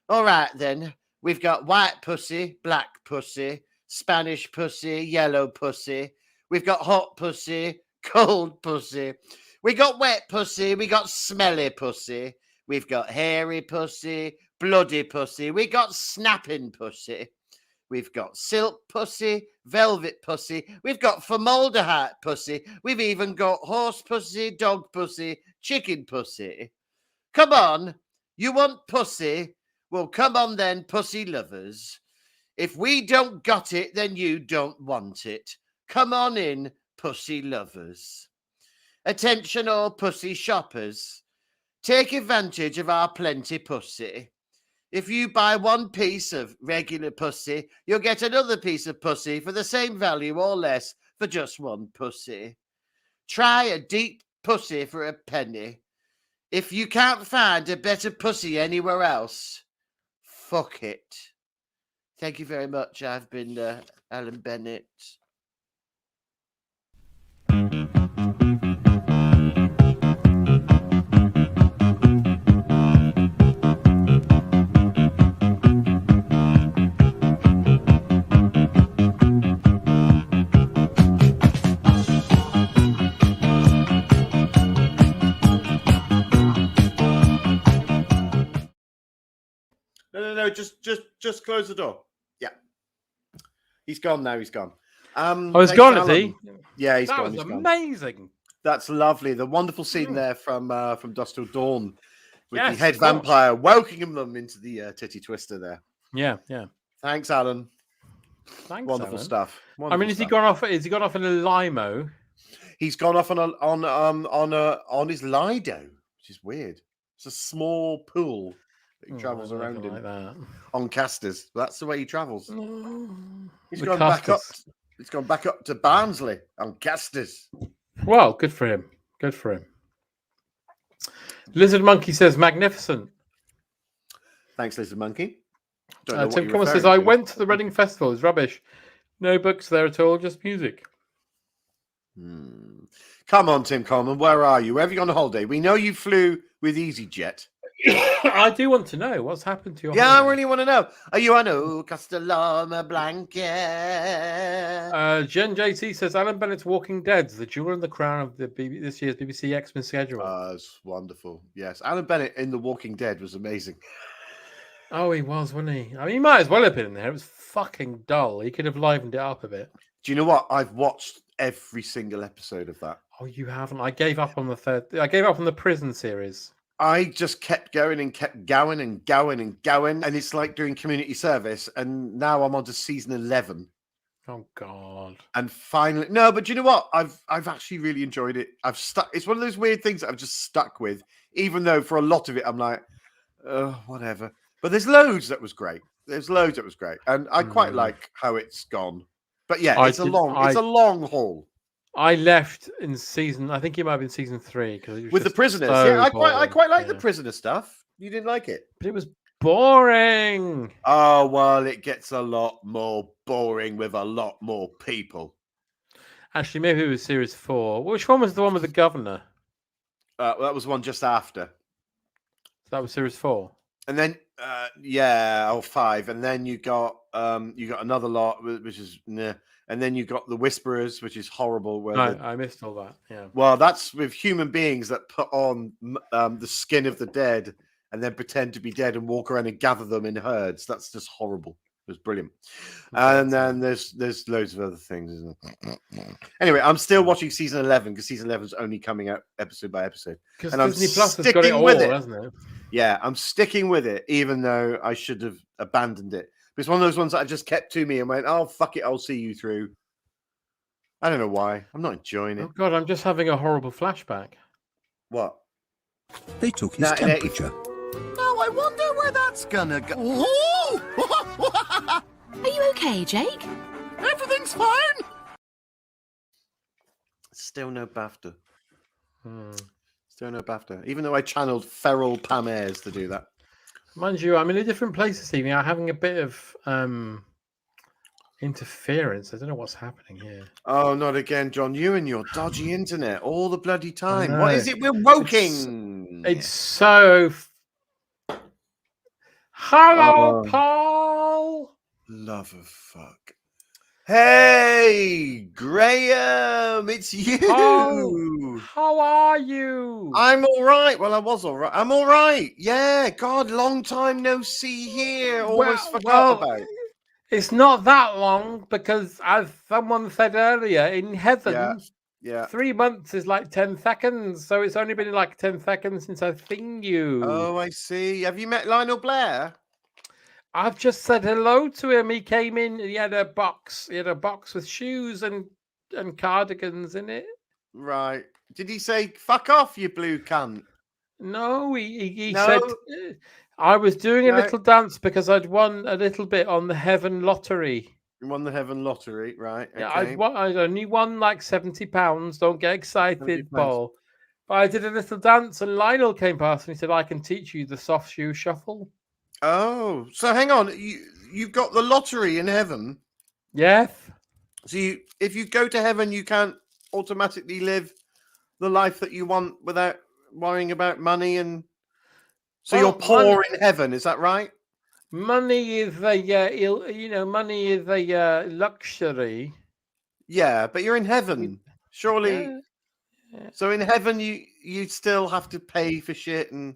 All right, then. We've got white pussy, black pussy, Spanish pussy, yellow pussy. We've got hot pussy, cold pussy. We got wet pussy. We got smelly pussy. We've got hairy pussy, bloody pussy. We got snapping pussy. We've got silk pussy, velvet pussy. We've got formaldehyde pussy. We've even got horse pussy, dog pussy, chicken pussy. Come on. You want pussy? Well, come on then, pussy lovers. If we don't got it, then you don't want it. Come on in, pussy lovers. Attention all pussy shoppers. Take advantage of our plenty pussy. If you buy one piece of regular pussy, you'll get another piece of pussy for the same value or less for just one pussy. Try a deep pussy for a penny. If you can't find a better pussy anywhere else, fuck it. Thank you very much. I've been Alan Bennett. no. Just close the door. Yeah, he's gone now. He's gone. Oh, he's thanks, gone, is Alan. he? Yeah, he's That gone. was He's gone. amazing. That's lovely. The wonderful scene there from Dusk Till Dawn with Yes, the head of course. vampire welcoming them into the titty twister there. Yeah, yeah. Thanks, Alan. Thanks, Wonderful Alan. stuff. I Wonderful mean, has he stuff. gone off? Has he gone off in a limo? He's gone off on his Lido, which is weird. It's a small pool that he travels Oh, around nothing in like that. on casters. That's the way he travels. He's The gone back up. casters. He's gone back up to Barnsley on casters. Well, good for him. Good for him. Lizard Monkey says magnificent. Thanks, Lizard Monkey. Don't know what Tim you're Thomas says, referring I to. went to the Reading Festival. It's rubbish. No books there at all, just music. Come on, Tim Coleman. Where are you? Where have you gone on holiday? We know you flew with EasyJet. I do want to know what's happened to your Yeah, I holiday. really want to know. Are you on Castellana Blanca? Jen JT says, Alan Bennett's Walking Dead, the jewel in the crown of this year's BBC X-Men schedule. It's wonderful. Yes, Alan Bennett in The Walking Dead was amazing. Oh, he was, wasn't he? I mean, he might as well have been in there. It was fucking dull. He could have livened it up a bit. Do you know what? I've watched every single episode of that. Oh, you haven't? I gave up on the third. I gave up on the prison series. I just kept going and kept going and going and going, and it's like doing community service. And now I'm on to season 11. Oh God! And finally, no, but do you know what? I've actually really enjoyed it. I've stuck. It's one of those weird things that I've just stuck with, even though for a lot of it I'm like, whatever. But there's loads that was great. There's loads that was great, and I quite like how it's gone. But yeah, it's a long haul. I left in season. I think it might have been season 3 because With the prisoners. Yeah, I quite like the prisoner stuff. You didn't like it, but it was boring. Oh well, it gets a lot more boring with a lot more people. Actually, maybe it was series 4. Which one was the one with the governor? That was one just after. That was series 4. And then 5, and then you got another lot which is and then you got the Whisperers, which is horrible. Where I missed all that. Yeah. Well, that's with human beings that put on the skin of the dead and then pretend to be dead and walk around and gather them in herds. That's just horrible. It was brilliant. And then there's loads of other things, isn't there? Anyway, I'm still watching season 11 because season 11 is only coming out episode by episode. Because And I'm Disney Plus has got it sticking all, with it. hasn't it? Yeah, I'm sticking with it, even though I should have abandoned it. It's one of those ones that I just kept to me and went, oh, fuck it, I'll see you through. I don't know why. I'm not enjoying it. Oh God, I'm just having a horrible flashback. What? They took his temperature. No, I wonder where that's gonna go. Are you okay, Jake? Everything's fine. Still no BAFTA. Still no BAFTA. Even though I channeled feral Pam Ayres to do that. Mind you, I'm in a different place this evening. I'm having a bit of interference. I don't know what's happening here. Oh, not again, John. You and your dodgy internet all the bloody time. know. What is it we're woking? It's so. Hello, Oh. Paul. Love of fuck. Hey, Graham, it's you. Oh, how are you? I'm all right. Well, I was all right. I'm all right. Yeah, God, long time no see here. Almost forgot about it. It's not that long because, as someone said earlier, in heaven, Yeah. 3 months is like 10 seconds. So it's only been like 10 seconds since I've seen you. Oh, I see. Have you met Lionel Blair? I've just said hello to him. He came in. He had a box. He had a box with shoes and cardigans in it. Right. Did he say "fuck off, you blue cunt"? No, he No? said I was doing a No. little dance because I'd won a little bit on the Heaven lottery. You won the Heaven lottery, right? Yeah, Okay. I'd only won like £70. Don't get excited, £70. Paul. But I did a little dance, and Lionel came past and he said, "I can teach you the soft shoe shuffle." Oh, so hang on. You've got the lottery in heaven. Yes. So if you go to heaven, you can't automatically live the life that you want without worrying about money, and so Well, you're poor money- in heaven. Is that right? Money is money is a luxury. Yeah, but you're in heaven, surely. Yeah. So in heaven, you still have to pay for shit and.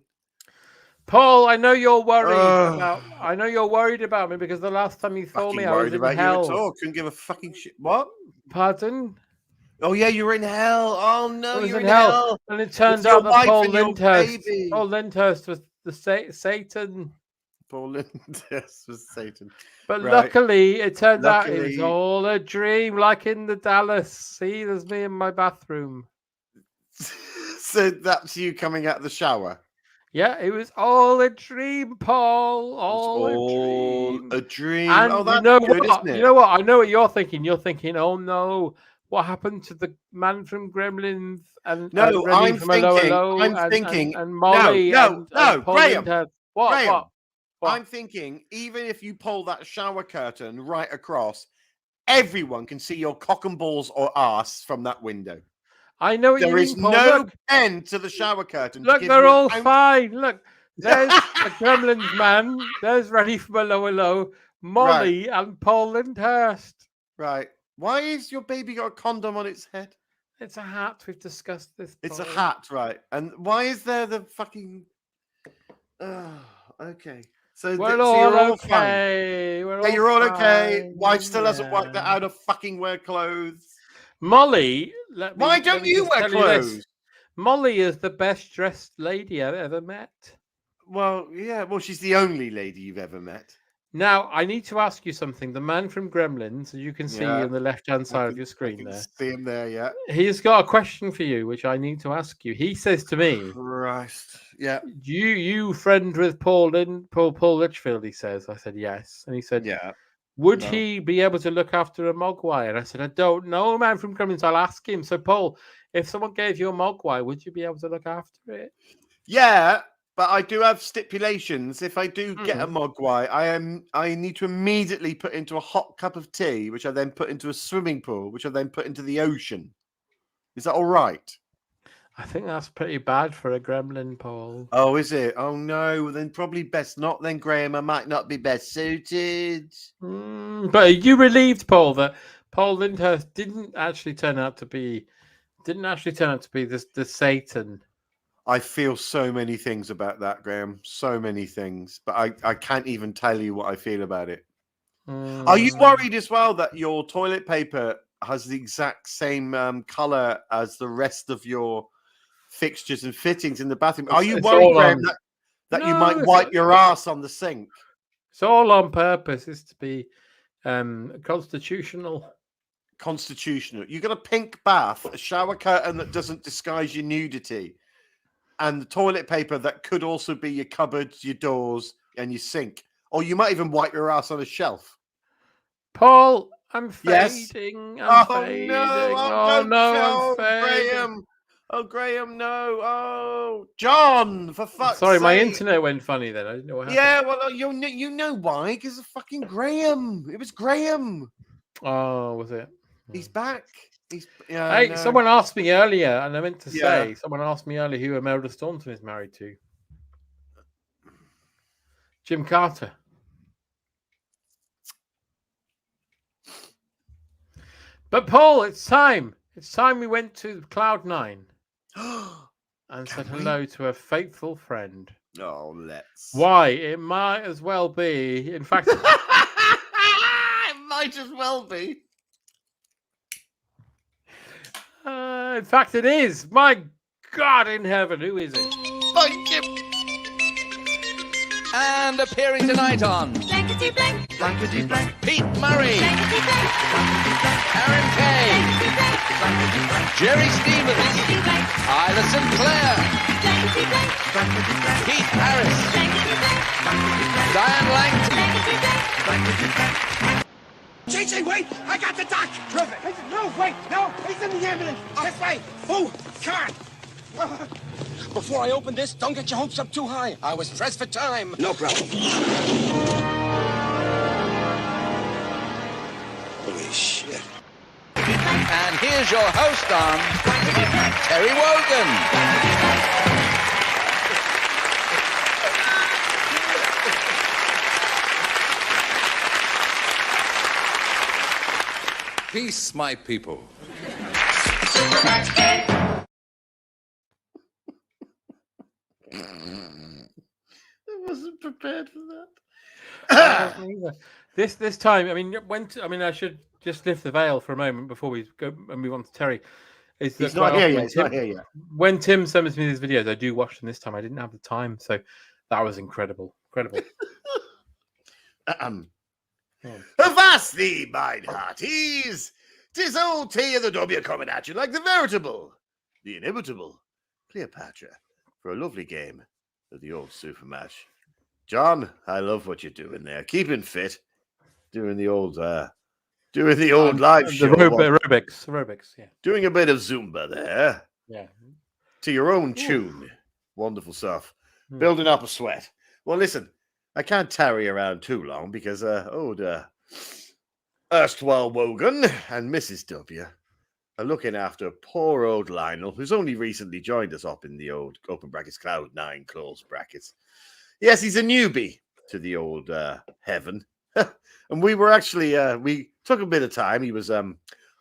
Paul, I know you're worried about. I know you're worried about me because the last time you saw me, I was worried in about hell. you at all. Couldn't give a fucking shit. What? Pardon? Oh yeah, you were in hell. Oh no, I was you're in in hell. and it turned With your out that wife Paul and your Lyndhurst. baby. Paul Lyndhurst was the Satan. Paul Lyndhurst was Satan. But Right. luckily, it turned out it was Luckily- all a dream, like in the Dallas. See, there's me in my bathroom. So that's you coming out of the shower. Yeah, it was all a dream, Paul. All a dream. A dream. And Oh, that's you know good, what? isn't it? You know what? I know what you're thinking. You're thinking, oh no, what happened to the man from Gremlins and No, Remy I'm from thinking. Hello, I'm and, thinking. and Molly. No, and Paul Graham. Lyndhurst. What? Graham. What? I'm thinking, even if you pull that shower curtain right across, everyone can see your cock and balls or ass from that window. I know what There you is mean, Paul. no Look, end to the shower curtain. to look, give they're you an all ounce- fine. Look, there's the Gremlins man. There's Ready from Hello, Molly, and Paul Lyndhurst. Right. Why is your baby got a condom on its head? It's a hat. We've discussed this. It's a Paul. hat, right? And why is there the fucking? Okay. So, We're so all you're all fine. okay. We're Okay, you're all okay. fine. Wife still hasn't worked Yeah. out how to fucking wear clothes. Molly, Why let don't me you just wear tell you this. clothes? Molly is the best dressed lady I've ever met. Well, yeah. Well, she's the only lady you've ever met. Now, I need to ask you something. The man from Gremlins, as you can see Yeah. on the left-hand I side of can- your I screen can there, see him there, yeah. he's got a question for you, which I need to ask you. He says to me, Christ. Yeah. you friend with Paul Litchfield, he says. I said, yes. And he said, Yeah. would No. he be able to look after a Mogwai? And I said, I don't know, man from Gremlins. I'll ask him. So, Paul, if someone gave you a Mogwai, would you be able to look after it? Yeah, but I do have stipulations. If I do get a Mhm. mogwai, I need to immediately put into a hot cup of tea, which I then put into a swimming pool, which I then put into the ocean. Is that all right? I think that's pretty bad for a gremlin, Paul. Oh, is it? Oh no, then probably best not. Then Graham, I might not be best suited. But are you relieved, Paul, that Paul Lyndhurst didn't actually turn out to be the Satan? I feel so many things about that, Graham. So many things, but I can't even tell you what I feel about it. Are you worried as well that your toilet paper has the exact same color as the rest of your fixtures and fittings in the bathroom? Are you It's worried, all Graham, on- that you No, might it's- wipe your ass on the sink? It's all on purpose. It's to be constitutional. Constitutional. You got a pink bath, a shower curtain that doesn't disguise your nudity, and the toilet paper that could also be your cupboards, your doors, and your sink. Or you might even wipe your ass on a shelf. Paul, I'm Yes. fading. I'm fading. No! Oh, no, I'm fading. Graham! Oh, Graham, no! Oh, John! For fuck's Sorry, my sake. internet went funny then. I didn't know what happened. Yeah, well, you know why? Because of fucking Graham. It was Graham. Oh, was it? He's back. He's yeah. Hey, no. someone asked me earlier, and I meant to Yeah. say, someone asked me earlier who Imelda Staunton is married to. Jim Carter. But Paul, it's time. It's time we went to Cloud9 and said Can we? hello to a faithful friend. Oh, let's. Why? It might as well be. In fact, It might as well be. it is. My God in heaven, who is it? Bye, Jim. And appearing tonight on Blankety blank, blankety blank, Pete Murray, blankety blank, Aaron Kay, blankety blank, Jerry Stevens, blankety blank, Isla Sinclair, blankety blank, blankety blank, Keith Harris, blankety blank, Diane Langton, blankety blank, blankety blank. JJ, wait! I got the doc! Perfect. No, wait! No! He's in the ambulance! This way! Oh, car! Before I open this, don't get your hopes up too high. I was pressed for time. No problem. Holy shit. and here's your host on Terry Wogan. Peace, my people. wasn't prepared for that. I wasn't either. This time, I mean, I should just lift the veil for a moment before we go and move on to Terry. Is that He's not quite here often yet. He's not here yet. When Tim sends me these videos, I do watch them. This time, I didn't have the time, so that was incredible. Avast thee, mine hearties! 'Tis old T of the W coming at you like the veritable, the inimitable Cleopatra for a lovely game of the old Super Mash. John, I love what you're doing there. Keeping fit, doing the old live show. Aerobics, yeah. Doing a bit of Zumba there. Yeah. To your own tune. Wonderful stuff. Building up a sweat. Well, listen, I can't tarry around too long because erstwhile Wogan and Mrs. W are looking after poor old Lionel, who's only recently joined us up in the old open brackets Cloud9 close brackets. Yes, he's a newbie to the old heaven. And we were actually, we took a bit of time. He was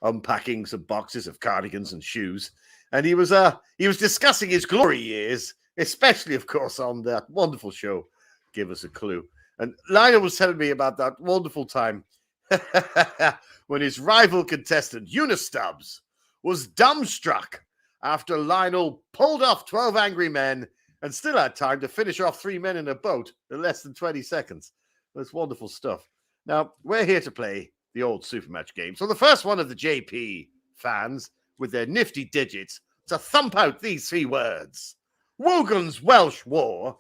unpacking some boxes of cardigans and shoes. And he was discussing his glory years, especially, of course, on that wonderful show, Give Us a Clue. And Lionel was telling me about that wonderful time when his rival contestant, Eunice Stubbs, was dumbstruck after Lionel pulled off 12 Angry Men and still had time to finish off 3 men in a boat in less than 20 seconds. That's wonderful stuff. Now, we're here to play the old Supermatch game. So the first one of the JP fans with their nifty digits to thump out these 3 words. Wogan's Welsh War.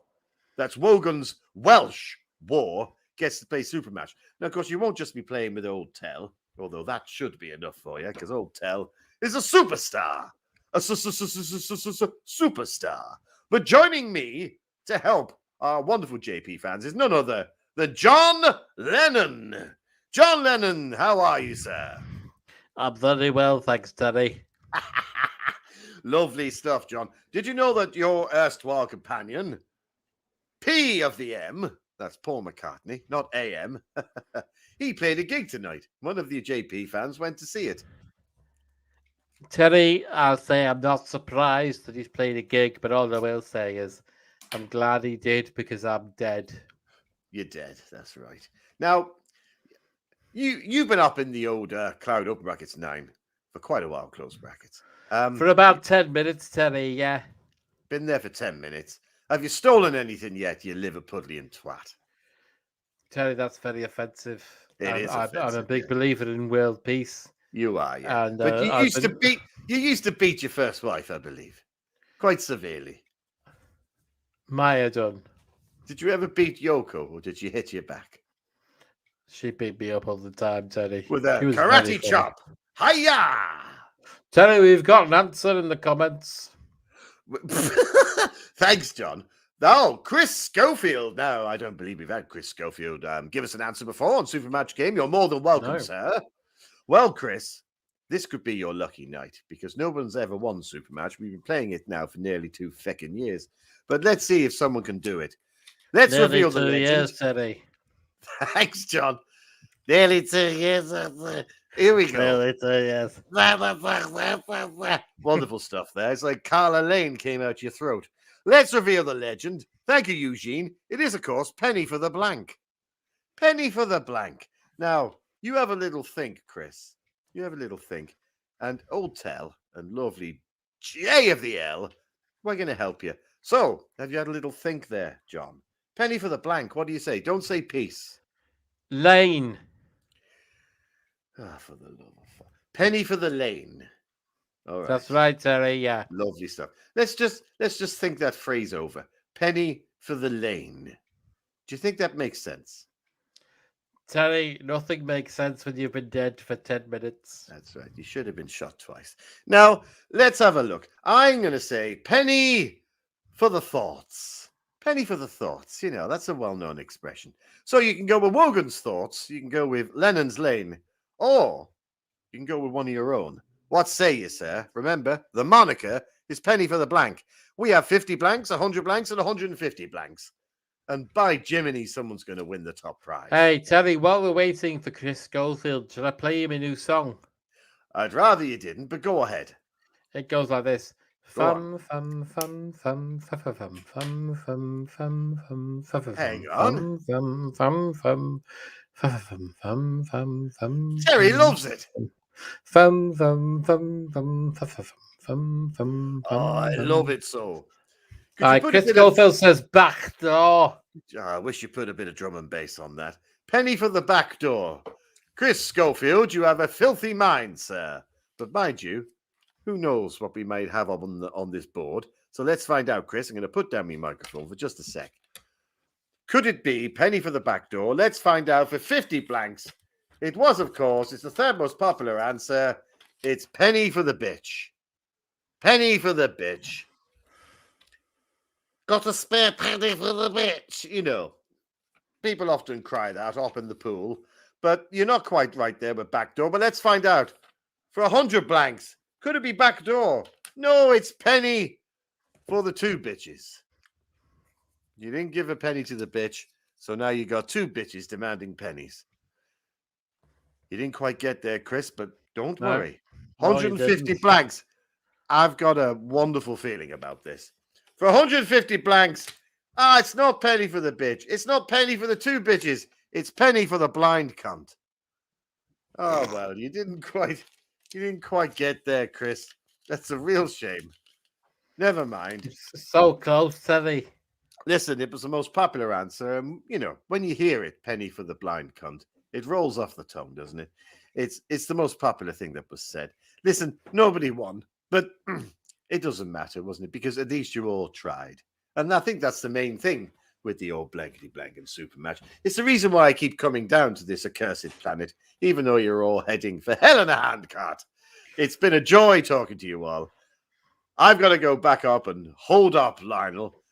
That's Wogan's Welsh War gets to play Supermatch. Now, of course, you won't just be playing with Old Tell, although that should be enough for you, because Old Tell is a superstar. A superstar. But joining me to help our wonderful JP fans is none other than John Lennon. John Lennon, how are you, sir? I'm very well, thanks, Terry. Lovely stuff, John. Did you know that your erstwhile companion, P of the M, that's Paul McCartney, not AM, he played a gig tonight. One of the JP fans went to see it. Terry, I'll say I'm not surprised that he's played a gig, but all I will say is I'm glad he did because I'm dead. You're dead, that's right. Now, you've been up in the old Cloud Open Brackets 9 for quite a while, close brackets. For about 10 minutes, Terry, yeah. Been there for 10 minutes. Have you stolen anything yet, you Liverpudlian twat? Terry, that's very offensive. It is offensive, I'm a big believer in world peace. You are, yeah. And, but you used to beat your first wife, I believe. Quite severely. Maya done. Did you ever beat Yoko, or did she hit you back? She beat me up all the time, Terry. With a karate chop. Hiya! Terry, we've got an answer in the comments. Thanks, John. Oh, Chris Schofield. No, I don't believe we've had Chris Schofield give us an answer before on Supermatch Game. You're more than welcome, sir. Well, Chris, this could be your lucky night because no one's ever won Supermatch. We've been playing it now for nearly 2 feckin' years. But let's see if someone can do it. Let's reveal the legend. Years, Terry. Thanks, John. Nearly 2 years. Here we go. Nearly 2 years. Wonderful stuff there. It's like Carla Lane came out your throat. Let's reveal the legend. Thank you, Eugene. It is, of course, Penny for the Blank. Penny for the Blank. Now, you have a little think, Chris. You have a little think. And Old Tell and lovely J of the L, we're going to help you. So, have you had a little think there, John? Penny for the Blank. What do you say? Don't say peace. Lane. Ah, for the love of fuck. Penny for the lane. All right. That's right, Terry. Yeah. Lovely stuff. Let's just think that phrase over. Penny for the lane. Do you think that makes sense? Terry, nothing makes sense when you've been dead for 10 minutes. That's right. You should have been shot twice. Now, let's have a look. I'm going to say penny for the thoughts. Penny for the thoughts. You know, that's a well-known expression. So you can go with Wogan's thoughts. You can go with Lennon's lane. Or you can go with one of your own. What say you, sir? Remember, the moniker is Penny for the Blank. We have 50 blanks, 100 blanks, and 150 blanks. And by Jiminy, someone's going to win the top prize. Hey, Terry, while we're waiting for Chris Schofield, should I play him a new song? I'd rather you didn't, but go ahead. It goes like this. Fum fum fum fum fum fum fum fum fum fum fum Hang fum on. fum fum fum fum fum fum fum. Terry loves it. Fum fum fum fum fum fum fum. Oh, I love it so. Could you Right, put a Chris bit Schofield says back door. I wish you put a bit of drum and bass on that. Penny for the back door. Chris Schofield, you have a filthy mind, sir. But mind you, who knows what we might have on this board. So let's find out, Chris. I'm going to put down my microphone for just a sec. Could it be Penny for the back door? Let's find out for 50 blanks. It was, of course. It's the third most popular answer. It's Penny for the bitch. Penny for the bitch. Got a spare penny for the bitch. You know, people often cry that up in the pool, but you're not quite right there with backdoor. But let's find out. For 100 blanks, could it be backdoor? No, it's Penny for the two bitches. You didn't give a penny to the bitch, so now you got two bitches demanding pennies. You didn't quite get there, Chris, but don't worry. 150 blanks. I've got a wonderful feeling about this. For 150 blanks, it's not Penny for the bitch. It's not Penny for the two bitches. It's Penny for the blind cunt. Oh, well, you didn't quite get there, Chris. That's a real shame. Never mind. So close, Teddy. Listen, it was the most popular answer. You know, when you hear it, Penny for the blind cunt, it rolls off the tongue, doesn't it? It's the most popular thing that was said. Listen, nobody won, but it doesn't matter, wasn't it? Because at least you all tried. And I think that's the main thing with the old blankety blank and super match. It's the reason why I keep coming down to this accursed planet, even though you're all heading for hell in a handcart. It's been a joy talking to you all. I've got to go back up and hold up Lionel,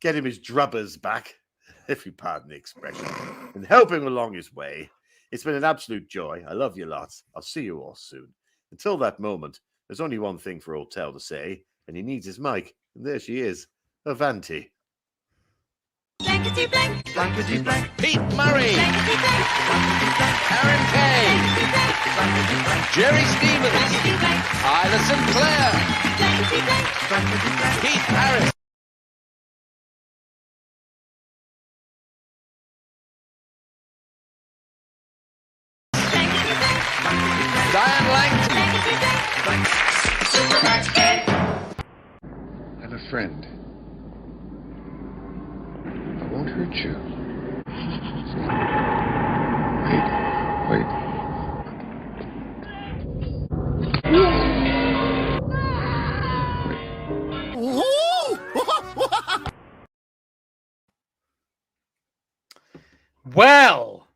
get him his drubbers back, if you pardon the expression, and help him along his way. It's been an absolute joy. I love you lots. I'll see you all soon. Until that moment, there's only one thing for old Tell to say, and he needs his mic. And there she is, Avanti. Blankety blank, blankety blank. Pete Murray, Blankety blank, blankety blank. Aaron Kay, Blankety blank, Jerry Stevens, blankety blank. Isla Sinclair, Blankety blank, blankety blank. Keith Harris. Diane Langton. I have a friend. I won't hurt you. Wait. Well,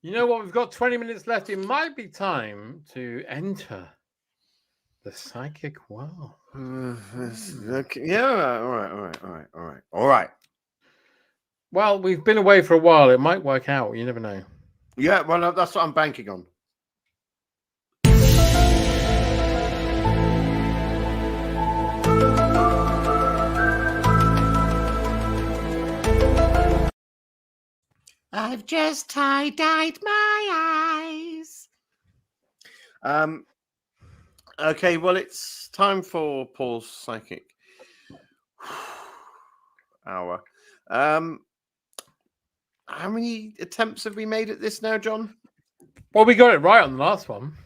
you know what? We've got 20 minutes left. It might be time to enter the psychic world. Okay. Yeah, all right. Well, we've been away for a while. It might work out. You never know. Yeah, well, that's what I'm banking on. I've just tie-dyed my eyes. Okay, well, it's time for Paul's psychic hour. How many attempts have we made at this now, John? Well, we got it right on the last one.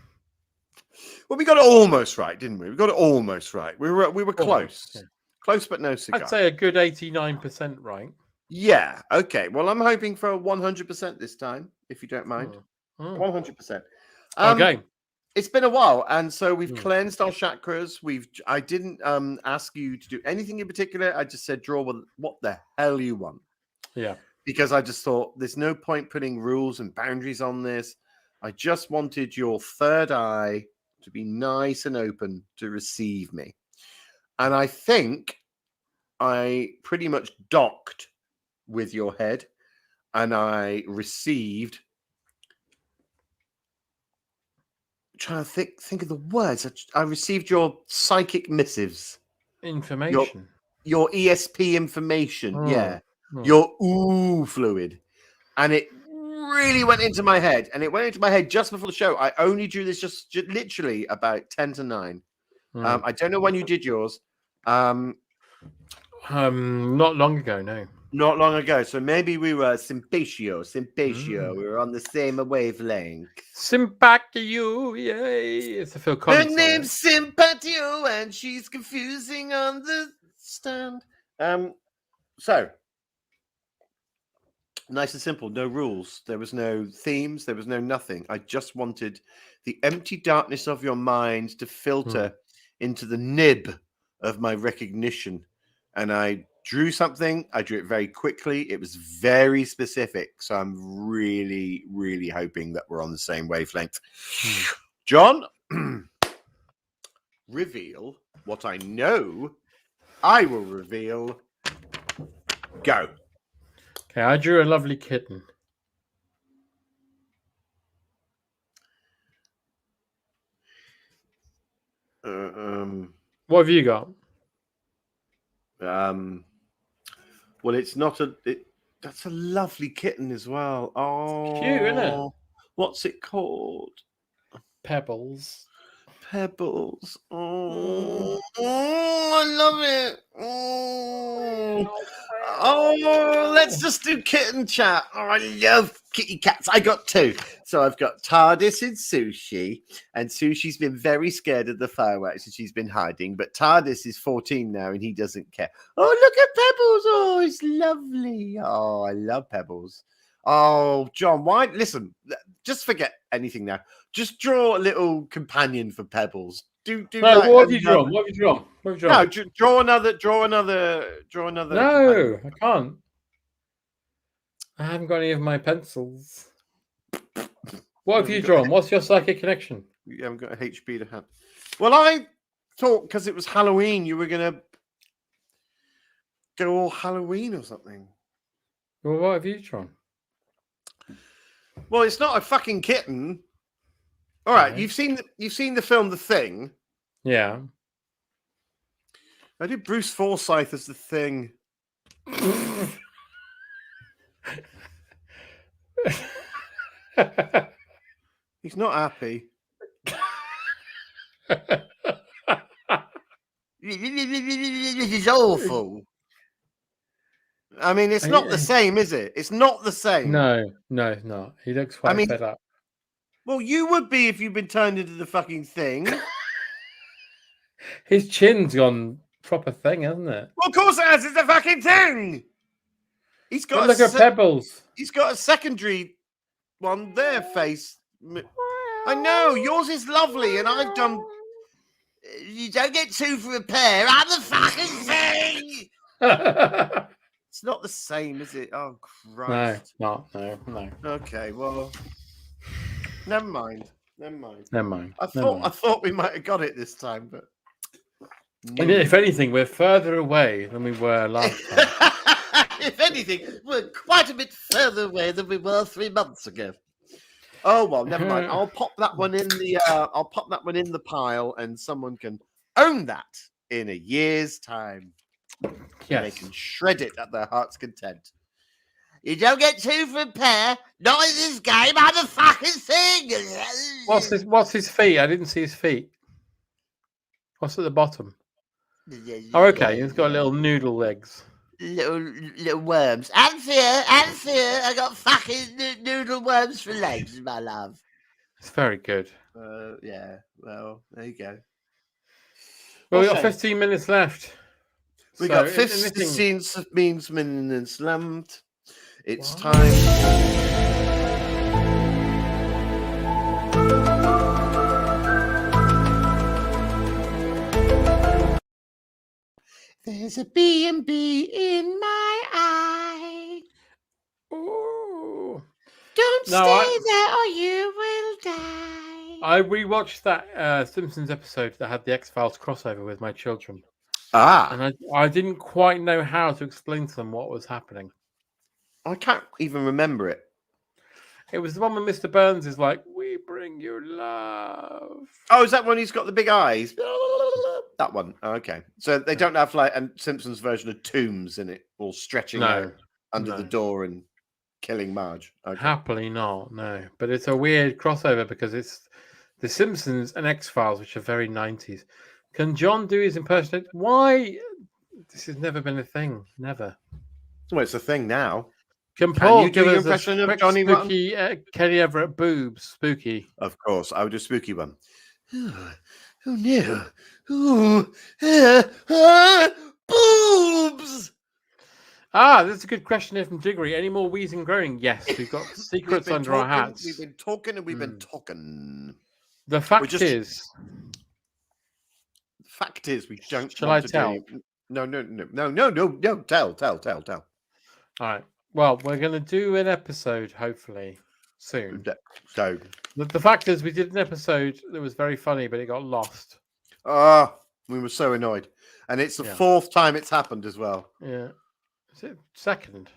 Well, we got it almost right, didn't we? We got it almost right. We were close. Yeah. Close, but no cigar. I'd say a good 89% right. Yeah. Okay. Well, I'm hoping for 100% this time, if you don't mind. 100%. Okay. It's been a while, and so we've cleansed our chakras. I didn't ask you to do anything in particular. I just said draw what the hell you want. Yeah. Because I just thought there's no point putting rules and boundaries on this. I just wanted your third eye to be nice and open to receive me. And I think I pretty much docked with your head, and I received. I'm trying to think of the words. I received your psychic missives, Information. your ESP information. Yeah, your ooh fluid, and it really went into my head. And it went into my head just before the show. I only drew this just literally about 10 to 9. I don't know when you did yours. Not long ago, no. Not long ago. So maybe we were simpatio. We were on the same wavelength. Simpatio, yay! It's a Phil Her Collins song, name's Simpatio, and she's confusing on the stand. So nice and simple. No rules. There was no themes. There was no nothing. I just wanted the empty darkness of your mind to filter into the nib of my recognition, and I drew something. I drew it very quickly. It was very specific. So I'm really, really hoping that we're on the same wavelength. John, reveal what I know. I will reveal. Go. Okay, I drew a lovely kitten. What have you got? Well, it's not a. That's a lovely kitten as well. Oh, Cute, isn't it? What's it called? Pebbles. Pebbles. Oh, I love it. Oh, let's just do kitten chat. Oh, I love kitty cats. I got two. So I've got TARDIS and Sushi. And Sushi's been very scared of the fireworks and she's been hiding. But TARDIS is 14 now and he doesn't care. Oh, look at Pebbles. Oh, it's lovely. Oh, I love Pebbles. Oh, John, why? Listen, just forget anything now. Just draw a little companion for Pebbles. Do No, like what have you drawn? What have you drawn? What have you drawn? No, draw another. No, I can't. I haven't got any of my pencils. What have you drawn? What's your psychic connection? You haven't got a HB to have. Well, I thought because it was Halloween, you were gonna go all Halloween or something. Well, what have you drawn? Well, it's not a fucking kitten. All right, Okay. you've seen the film The Thing. Yeah. I did Bruce Forsyth as The Thing. He's not happy. This is awful. I mean, it's not the same, is it? It's not the same. No, it's not. He looks quite fed up. Well, you would be if you'd been turned into the fucking Thing. His chin's gone proper thing, hasn't it? Well, of course it has. It's the fucking Thing. He's got. But look at Pebbles. He's got a secondary one there. Face. I know yours is lovely, and I've done. You don't get two for a pair. I'm the fucking Thing. It's not the same, is it? Oh Christ! No, it's not. No. Okay, well, never mind. I thought we might have got it this time, but and if anything, we're further away than we were last time. If anything, we're quite a bit further away than we were 3 months ago. Oh well, never mind. I'll pop that one in the. I'll pop that one in the pile, and someone can own that in a year's time. Yes. They can shred it at their heart's content. You don't get two for a pair. Not in this game. I'm the fucking Thing. What's his feet? I didn't see his feet. What's at the bottom? Oh, okay. He's got little noodle legs. Little worms. Anthea. I got fucking noodle worms for legs, my love. It's very good. Yeah. Well, there you go. Well, we've got 15 minutes left. We So, got anything- 50 scenes of memes and slammed. It's time. There's a B&B in my eye. Ooh. Don't No, stay there or you will die. I rewatched that Simpsons episode that had the X-Files crossover with my children. And I didn't quite know how to explain to them what was happening. I can't even remember it. It was the one when Mr. Burns is like, "We bring you love." Oh, is that when he's got the big eyes? That one. Oh, okay. So they don't have like a Simpsons version of Tombs in it, all stretching out under the door and killing Marge. Okay. Happily not, no. But it's a weird crossover because it's The Simpsons and X-Files, which are very 90s. Can John do his impersonation? Why? This has never been a thing. Never. Well, it's a thing now. Can Can Paul you do give your us a impression of quick Johnny Rotten? spooky Kenny Everett boobs? Spooky. Of course, I would do a spooky one. Oh no! Oh, boobs! That's a good question here from Diggory. Any more wheezing groaning? Yes, we've got secrets We've been under our talking, hats. We've been talking and we've been talking. The fact just- is, Fact is, we don't. Shall want I to tell? Do... No. Tell. all right. Well, we're going to do an episode hopefully soon. So, The fact is, we did an episode that was very funny, but it got lost. we were so annoyed, and it's the Yeah. 4th time it's happened as well. Yeah. Is it second?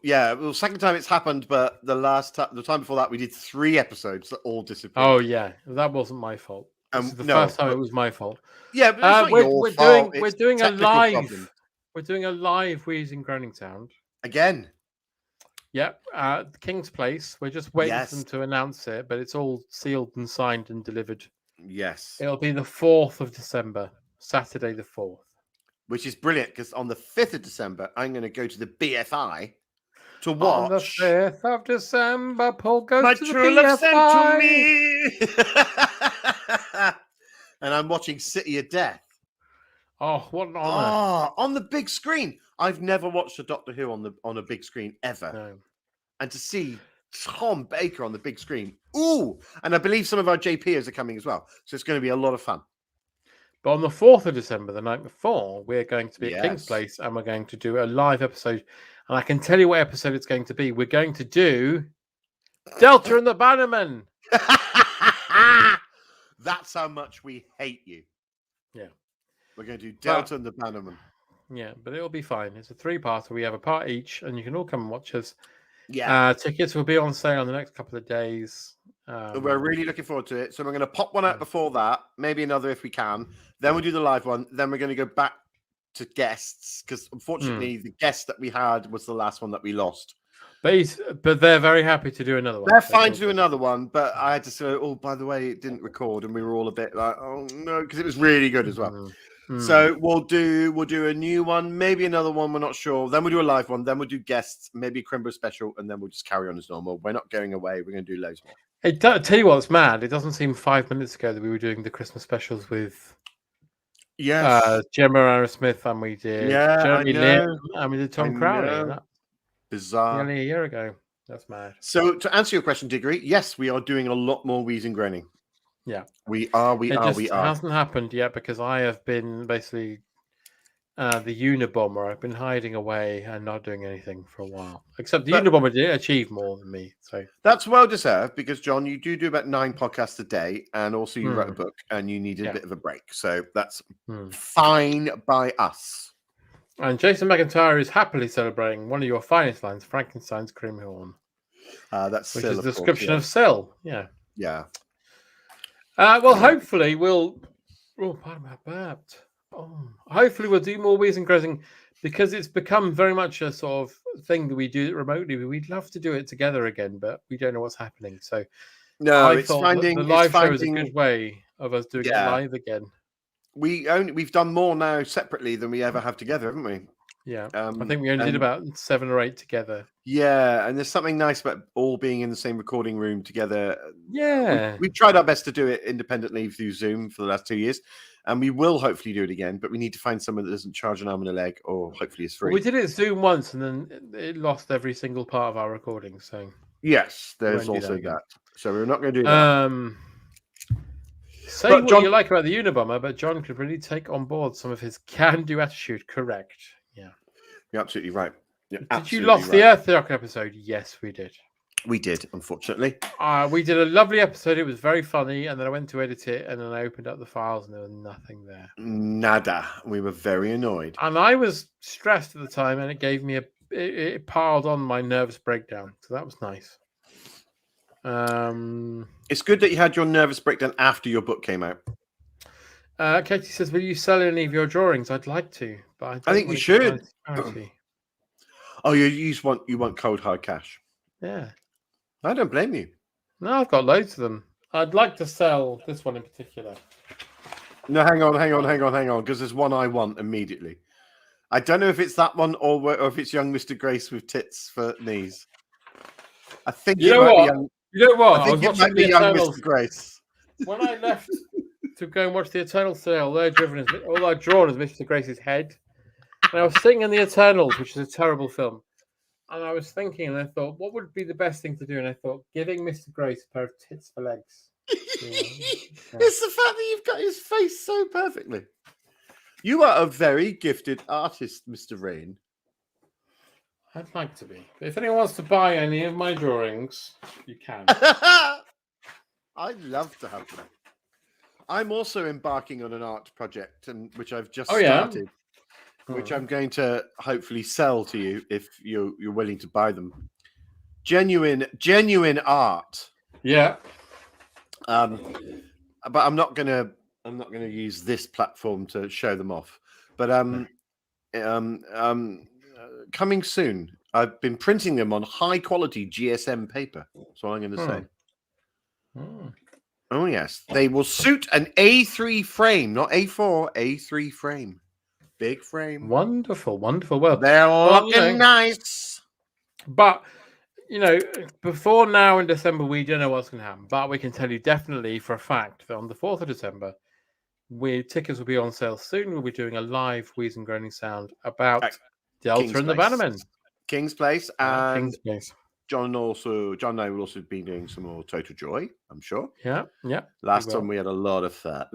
Yeah, well, second time it's happened, but the time before that, we did 3 episodes that all disappeared. Oh yeah, that wasn't my fault. This is the no, first time but- it was my fault. Yeah, but it's not your we're fault. We're it's doing a technical live. problem. We're doing a live wheezing groaning sound. Again. Yep, at King's Place. We're just waiting Yes. for them to announce it, but it's all sealed and signed and delivered. Yes. It'll be the 4th of December, Saturday the 4th. Which is brilliant because on the 5th of December, I'm going to go to the BFI to watch. On the 5th of December, Paul goes My to the true love sent to BFI. me. And I'm watching City of Death. Oh, what an honor! On the big screen. I've never watched a Doctor Who on a big screen ever. No. And to see Tom Baker on the big screen. Ooh. And I believe some of our JPers are coming as well. So it's going to be a lot of fun. But on the 4th of December, the night before, we're going to be at King's Yes. Place and we're going to do a live episode. And I can tell you what episode it's going to be. We're going to do Delta and the Bannerman. That's how much we hate you. Yeah. We're going to do Delta and the Bannerman. Yeah, but it'll be fine. It's a 3-parter. We have a part each, and you can all come and watch us. Yeah. Tickets will be on sale in the next couple of days. We're really looking forward to it. So we're going to pop one out before that, maybe another if we can. Then we'll do the live one. Then we're going to go back to guests because unfortunately the guest that we had was the last one that we lost. But they're very happy to do another one. They're fine to do another one, but I had to say, oh, by the way, it didn't record, and we were all a bit like, oh no, because it was really good as well. So we'll do a new one, maybe another one. We're not sure. Then we'll do a live one. Then we'll do guests, maybe a Crimbo special, and then we'll just carry on as normal. We're not going away. We're going to do loads more. Hey, tell you what's mad. It doesn't seem 5 minutes ago that we were doing the Christmas specials with Gemma Aerosmith, and we did Jeremy Lin, and we did Tom Crowley. That, bizarre. Nearly a year ago. That's mad. So to answer your question, Diggory, yes, we are doing a lot more wheezing groaning. Yeah, we are. It hasn't happened yet because I have been basically the Unabomber. I've been hiding away and not doing anything for a while. Except the Unabomber did achieve more than me. So that's well deserved because, John, you do about 9 podcasts a day, and also you wrote a book and you needed a bit of a break. So that's fine by us. And Jason McIntyre is happily celebrating one of your finest lines, Frankenstein's Creamhorn. That's which Syl, is a of course, description of Syl. Yeah. Yeah. Well, hopefully we'll. Oh, pardon my burped. Hopefully we'll do more wheezing groaning because it's become very much a sort of thing that we do remotely. We'd love to do it together again, but we don't know what's happening. So no, I thought the live show is a good way of us doing it live again. We've done more now separately than we ever have together, haven't we? Yeah, I think we only did about 7 or 8 together. Yeah, and there's something nice about all being in the same recording room together. Yeah, we've tried our best to do it independently through Zoom for the last 2 years, and we will hopefully do it again. But we need to find someone that doesn't charge an arm and a leg, or hopefully is free. We did it Zoom once, and then it lost every single part of our recording. So yes, there's also that. So we're not going to do that. Say but what John, you like about the Unabomber, but John could really take on board some of his can-do attitude. Correct. Yeah. You're absolutely right. Did you lost the Earth Rock episode? Yes, we did. We did, unfortunately. We did a lovely episode. It was very funny, and then I went to edit it, and then I opened up the files, and there was nothing there. Nada. We were very annoyed, and I was stressed at the time, and it gave me it piled on my nervous breakdown. So that was nice. It's good that you had your nervous breakdown after your book came out. Katie says, "Will you sell any of your drawings?" I'd like to, but I think you should. Oh, you want cold hard cash? Yeah, I don't blame you. No, I've got loads of them. I'd like to sell this one in particular. No, hang on, because there's one I want immediately. I don't know if it's that one or if it's young Mr. Grace with tits for knees. I think You it know might what? be young. You know what? I think it might be young Mr. Grace. When I left to go and watch the Eternals today, all I'd drawn is Mr. Grace's head. And I was sitting in the Eternals, which is a terrible film. And I was thinking, and I thought, what would be the best thing to do? And I thought, giving Mr. Grace a pair of tits for legs. It's the fact that you've got his face so perfectly. You are a very gifted artist, Mr. Rain. I'd like to be. But if anyone wants to buy any of my drawings, you can. I'd love to have them. I'm also embarking on an art project, which I've just Oh, yeah? started, which I'm going to hopefully sell to you if you're willing to buy them. Genuine art. Yeah. But I'm not gonna use this platform to show them off. But coming soon. I've been printing them on high quality GSM paper. That's all I'm going to say. Oh yes, they will suit an A3 frame, not A4, A3 frame, big frame. Wonderful. Well, they're looking nice. But before now in December, we don't know what's going to happen. But we can tell you definitely for a fact that on the 4th of December, tickets will be on sale soon. We'll be doing a live Wheeze and Groaning Sound about Delta and the Bannermen. King's Place and King's Place. John and I will also be doing some more Total Joy, I'm sure. Yeah. Last time we had a lot of fun.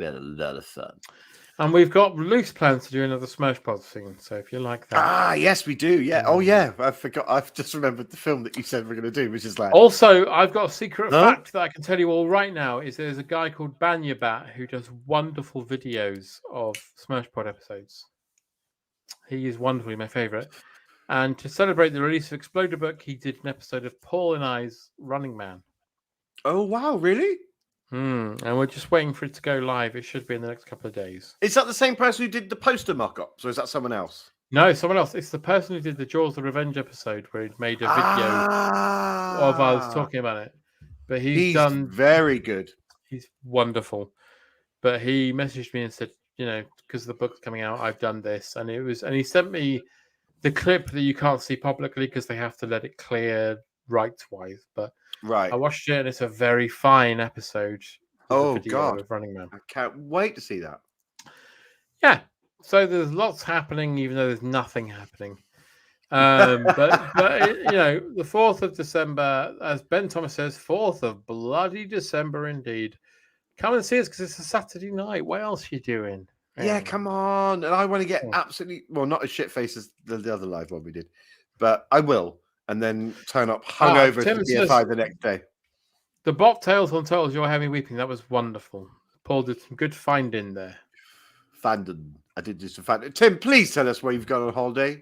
And we've got loose plans to do another Smash Pod scene. So if you like that. Ah, yes, we do. Yeah. Oh, yeah. I forgot. I've just remembered the film that you said we're going to do, which is like. Also, I've got a secret fact that I can tell you all right now. Is there's a guy called Banyabat who does wonderful videos of Smash Pod episodes. He is wonderfully my favorite. And to celebrate the release of Exploder Book, he did an episode of Paul and I's Running Man. Oh, wow. Really? And we're just waiting for it to go live. It should be in the next couple of days. Is that the same person who did the poster mock-ups, or is that someone else? No, someone else. It's the person who did the Jaws of Revenge episode where he made a video of us talking about it. But he's done very good. He's wonderful. But he messaged me and said, because the book's coming out, I've done this. And he sent me the clip that you can't see publicly because they have to let it clear rights-wise. But I watched it and it's a very fine episode. Oh, God. Of Running Man. I can't wait to see that. Yeah. So there's lots happening, even though there's nothing happening. But the 4th of December, as Ben Thomas says, 4th of bloody December indeed. Come and see us because it's a Saturday night. What else are you doing? Yeah, come on. And I want to get absolutely, not as shit-faced as the other live one we did, but I will. And then turn up hungover to BFI the next day. The bobtails on Turtles, You're Heavy Weeping. That was wonderful. Paul did some good finding there. Fandom. I did do some fandom. Tim, please tell us where you've gone on holiday.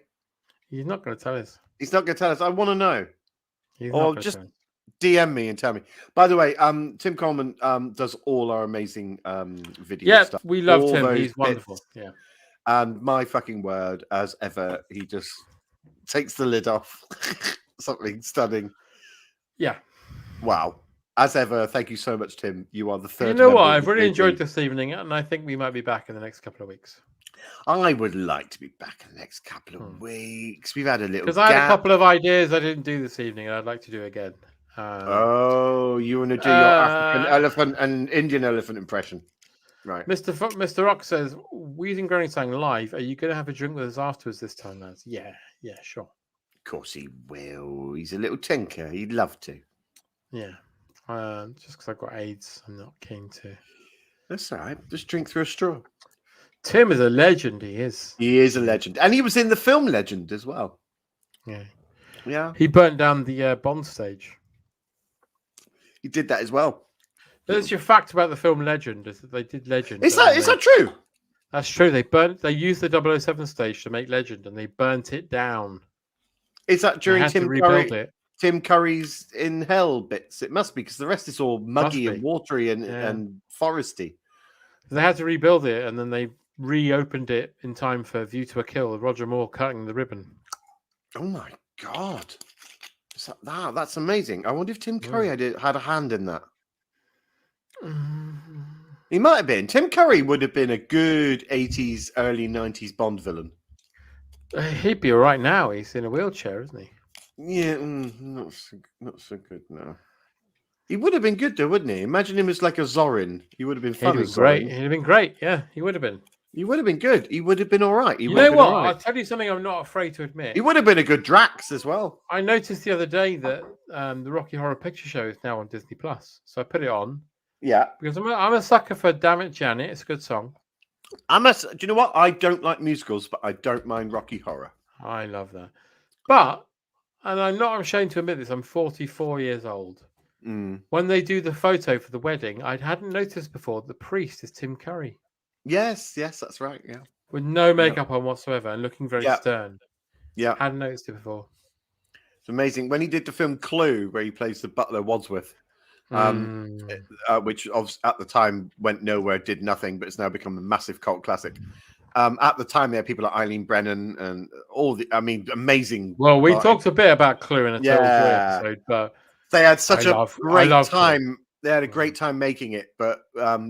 He's not going to tell us. He's not going to tell us. I want to know. Or just DM me and tell me. By the way, Tim Coleman does all our amazing video stuff. Yeah, we love Tim. He's wonderful. Yeah. And my fucking word, as ever, he just takes the lid off. Something stunning. Yeah. Wow. As ever, thank you so much, Tim. You are the third. You know what? I've really enjoyed this evening, and I think we might be back in the next couple of weeks. I would like to be back in the next couple of weeks. We've had a little because I had a couple of ideas I didn't do this evening, and I'd like to do again. You want to do your African elephant and Indian elephant impression, right? Mr. Rock says, "Wheezing Groaning Sang live. Are you going to have a drink with us afterwards this time, lads?" Yeah, sure. Of course he will. He's a little tinker. He'd love to. Yeah. Just because I've got AIDS, I'm not keen to. That's all right. Just drink through a straw. Tim is a legend. He is. He is a legend, and he was in the film Legend as well. Yeah. He burnt down the Bond stage. He did that as well. There's your fact about the film Legend is that they did Legend. Is that true? That's true. They used the 007 stage to make Legend, and they burnt it down. Is that during Tim Curry's in Hell bits? It must be because the rest is all muggy and watery and foresty. They had to rebuild it, and then they reopened it in time for View to a Kill. Roger Moore cutting the ribbon. Oh my God! That's amazing. I wonder if Tim Curry had a hand in that. He might have been. Tim Curry would have been a good 80s, early 90s Bond villain. He'd be all right now. He's in a wheelchair, isn't he? Yeah, not so good now. He would have been good though, wouldn't he? Imagine him as like a Zorin. He would have been fun. He'd have been great. He'd have been great. Yeah, he would have been. He would have been good. He would have been all right. You know what? I'll tell you something I'm not afraid to admit. He would have been a good Drax as well. I noticed the other day that the Rocky Horror Picture Show is now on Disney Plus, so I put it on. Yeah, because I'm a sucker for "Damn It, Janet." It's a good song. Do you know what? I don't like musicals, but I don't mind Rocky Horror. I love that. But, and I'm not ashamed to admit this, I'm 44 years old. When they do the photo for the wedding, I hadn't noticed before the priest is Tim Curry. Yes, that's right. Yeah, with no makeup on whatsoever and looking very stern. Yeah, hadn't noticed it before. It's amazing when he did the film Clue, where he plays the butler Wadsworth, which at the time went nowhere, did nothing, but it's now become a massive cult classic. At the time, there were people like Eileen Brennan and amazing. Well, we talked a bit about Clue in a Total Joy episode, but they had such a great time. Clue. They had a great time making it, but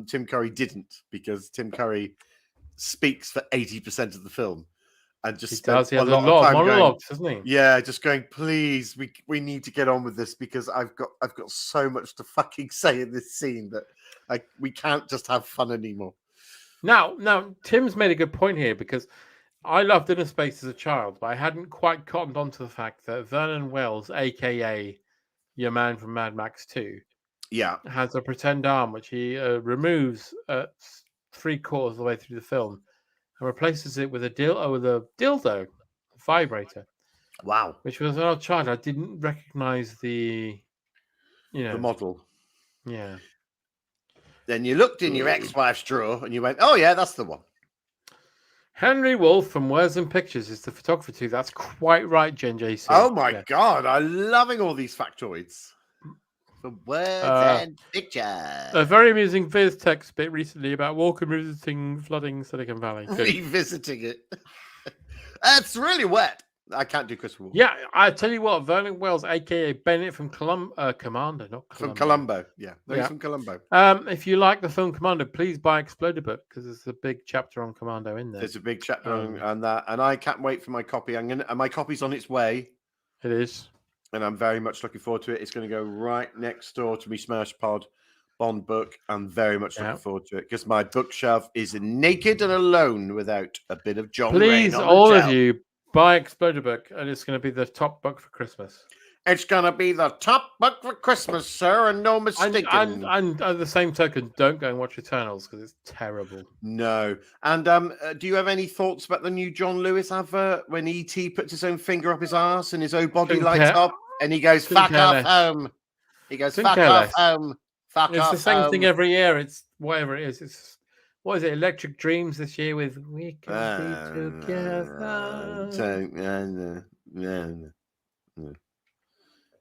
Tim Curry didn't, because Tim Curry speaks for 80% of the film, and just he has a lot of monologues, doesn't he? Yeah, just going, please, we need to get on with this, because I've got so much to fucking say in this scene that we can't just have fun anymore. Now, Tim's made a good point here, because I loved Inner Space as a child, but I hadn't quite cottoned onto the fact that Vernon Wells, aka your man from Mad Max 2, has a pretend arm which he removes at 3/4 of the way through the film and replaces it with a dildo vibrator. Wow! Which was an odd child. I didn't recognize the model. Yeah. Then you looked in your ex-wife's drawer and you went, "Oh yeah, that's the one." Henry Wolf from Words and Pictures is the photographer too. That's quite right, Jen JC. Oh my God, I'm loving all these factoids. From Words and Pictures. A very amusing Viz text bit recently about Walker revisiting flooding Silicon Valley. Good. Revisiting it. It's really wet. I can't do Christopher Walken. Yeah, I tell you what, Vernon Wells, aka Bennett from Commando, not Columbo. From Columbo, yeah. He's from Columbo. If you like the film Commando, please buy Exploder book, because there's a big chapter on Commando in there. There's a big chapter on that, and I can't wait for my copy. And my copy's on its way. It is, and I'm very much looking forward to it. It's going to go right next door to me Smash Pod Bond book. I'm very much looking forward to it, because my bookshelf is naked and alone without a bit of John Rain on all the of you. Buy Exploder book, and it's going to be the top book for Christmas. It's going to be the top book for Christmas, sir, and no mistake. And at the same token, don't go and watch Eternals, because it's terrible. No. And do you have any thoughts about the new John Lewis advert when E.T. puts his own finger up his arse and his own body lights up, and he goes, "Fuck off home." He goes, "Fuck off home. Fuck off home." It's the same thing every year. It's whatever it is. It's what is it? Electric Dreams this year with "We Can Be Together."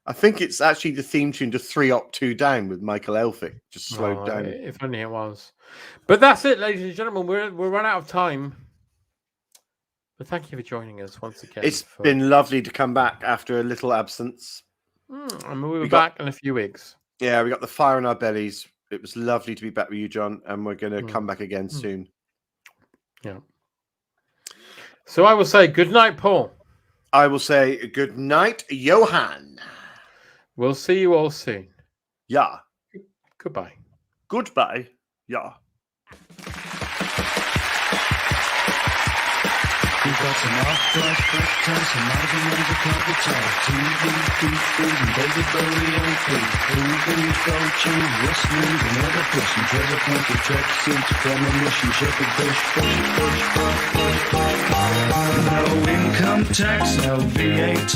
I think it's actually the theme tune to 3 Up 2 Down with Michael Elphick, just slowed down. If only it was. But that's it, ladies and gentlemen. We're run out of time. But thank you for joining us once again. It's been lovely to come back after a little absence. And we'll be back in a few weeks. Yeah, we got the fire in our bellies. It was lovely to be back with you, John, and we're going to come back again soon. Yeah. So I will say good night, Paul. I will say good night, Johan. We'll see you all soon. Yeah. Goodbye. Goodbye. Yeah. We got some off-brush breakfast, some margaritas, a cup of chai, TV, deep food, and baby belly on food. Moving, coaching, wrestling, and other pushing. Treasure point to track suits, premonition, shepherd bush. No income tax, no VAT,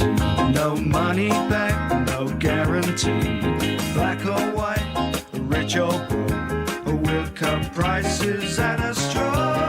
no money back, no guarantee. Black or white, rich or poor, we'll cut prices at a straw.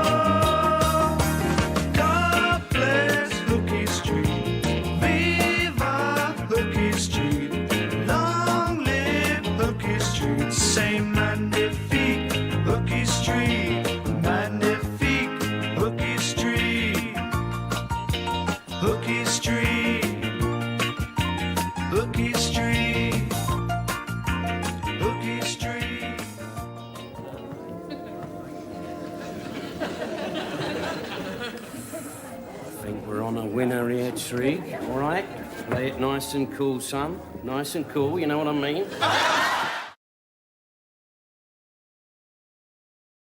on a winner here, Trig. All right? Play it nice and cool, son. Nice and cool, you know what I mean?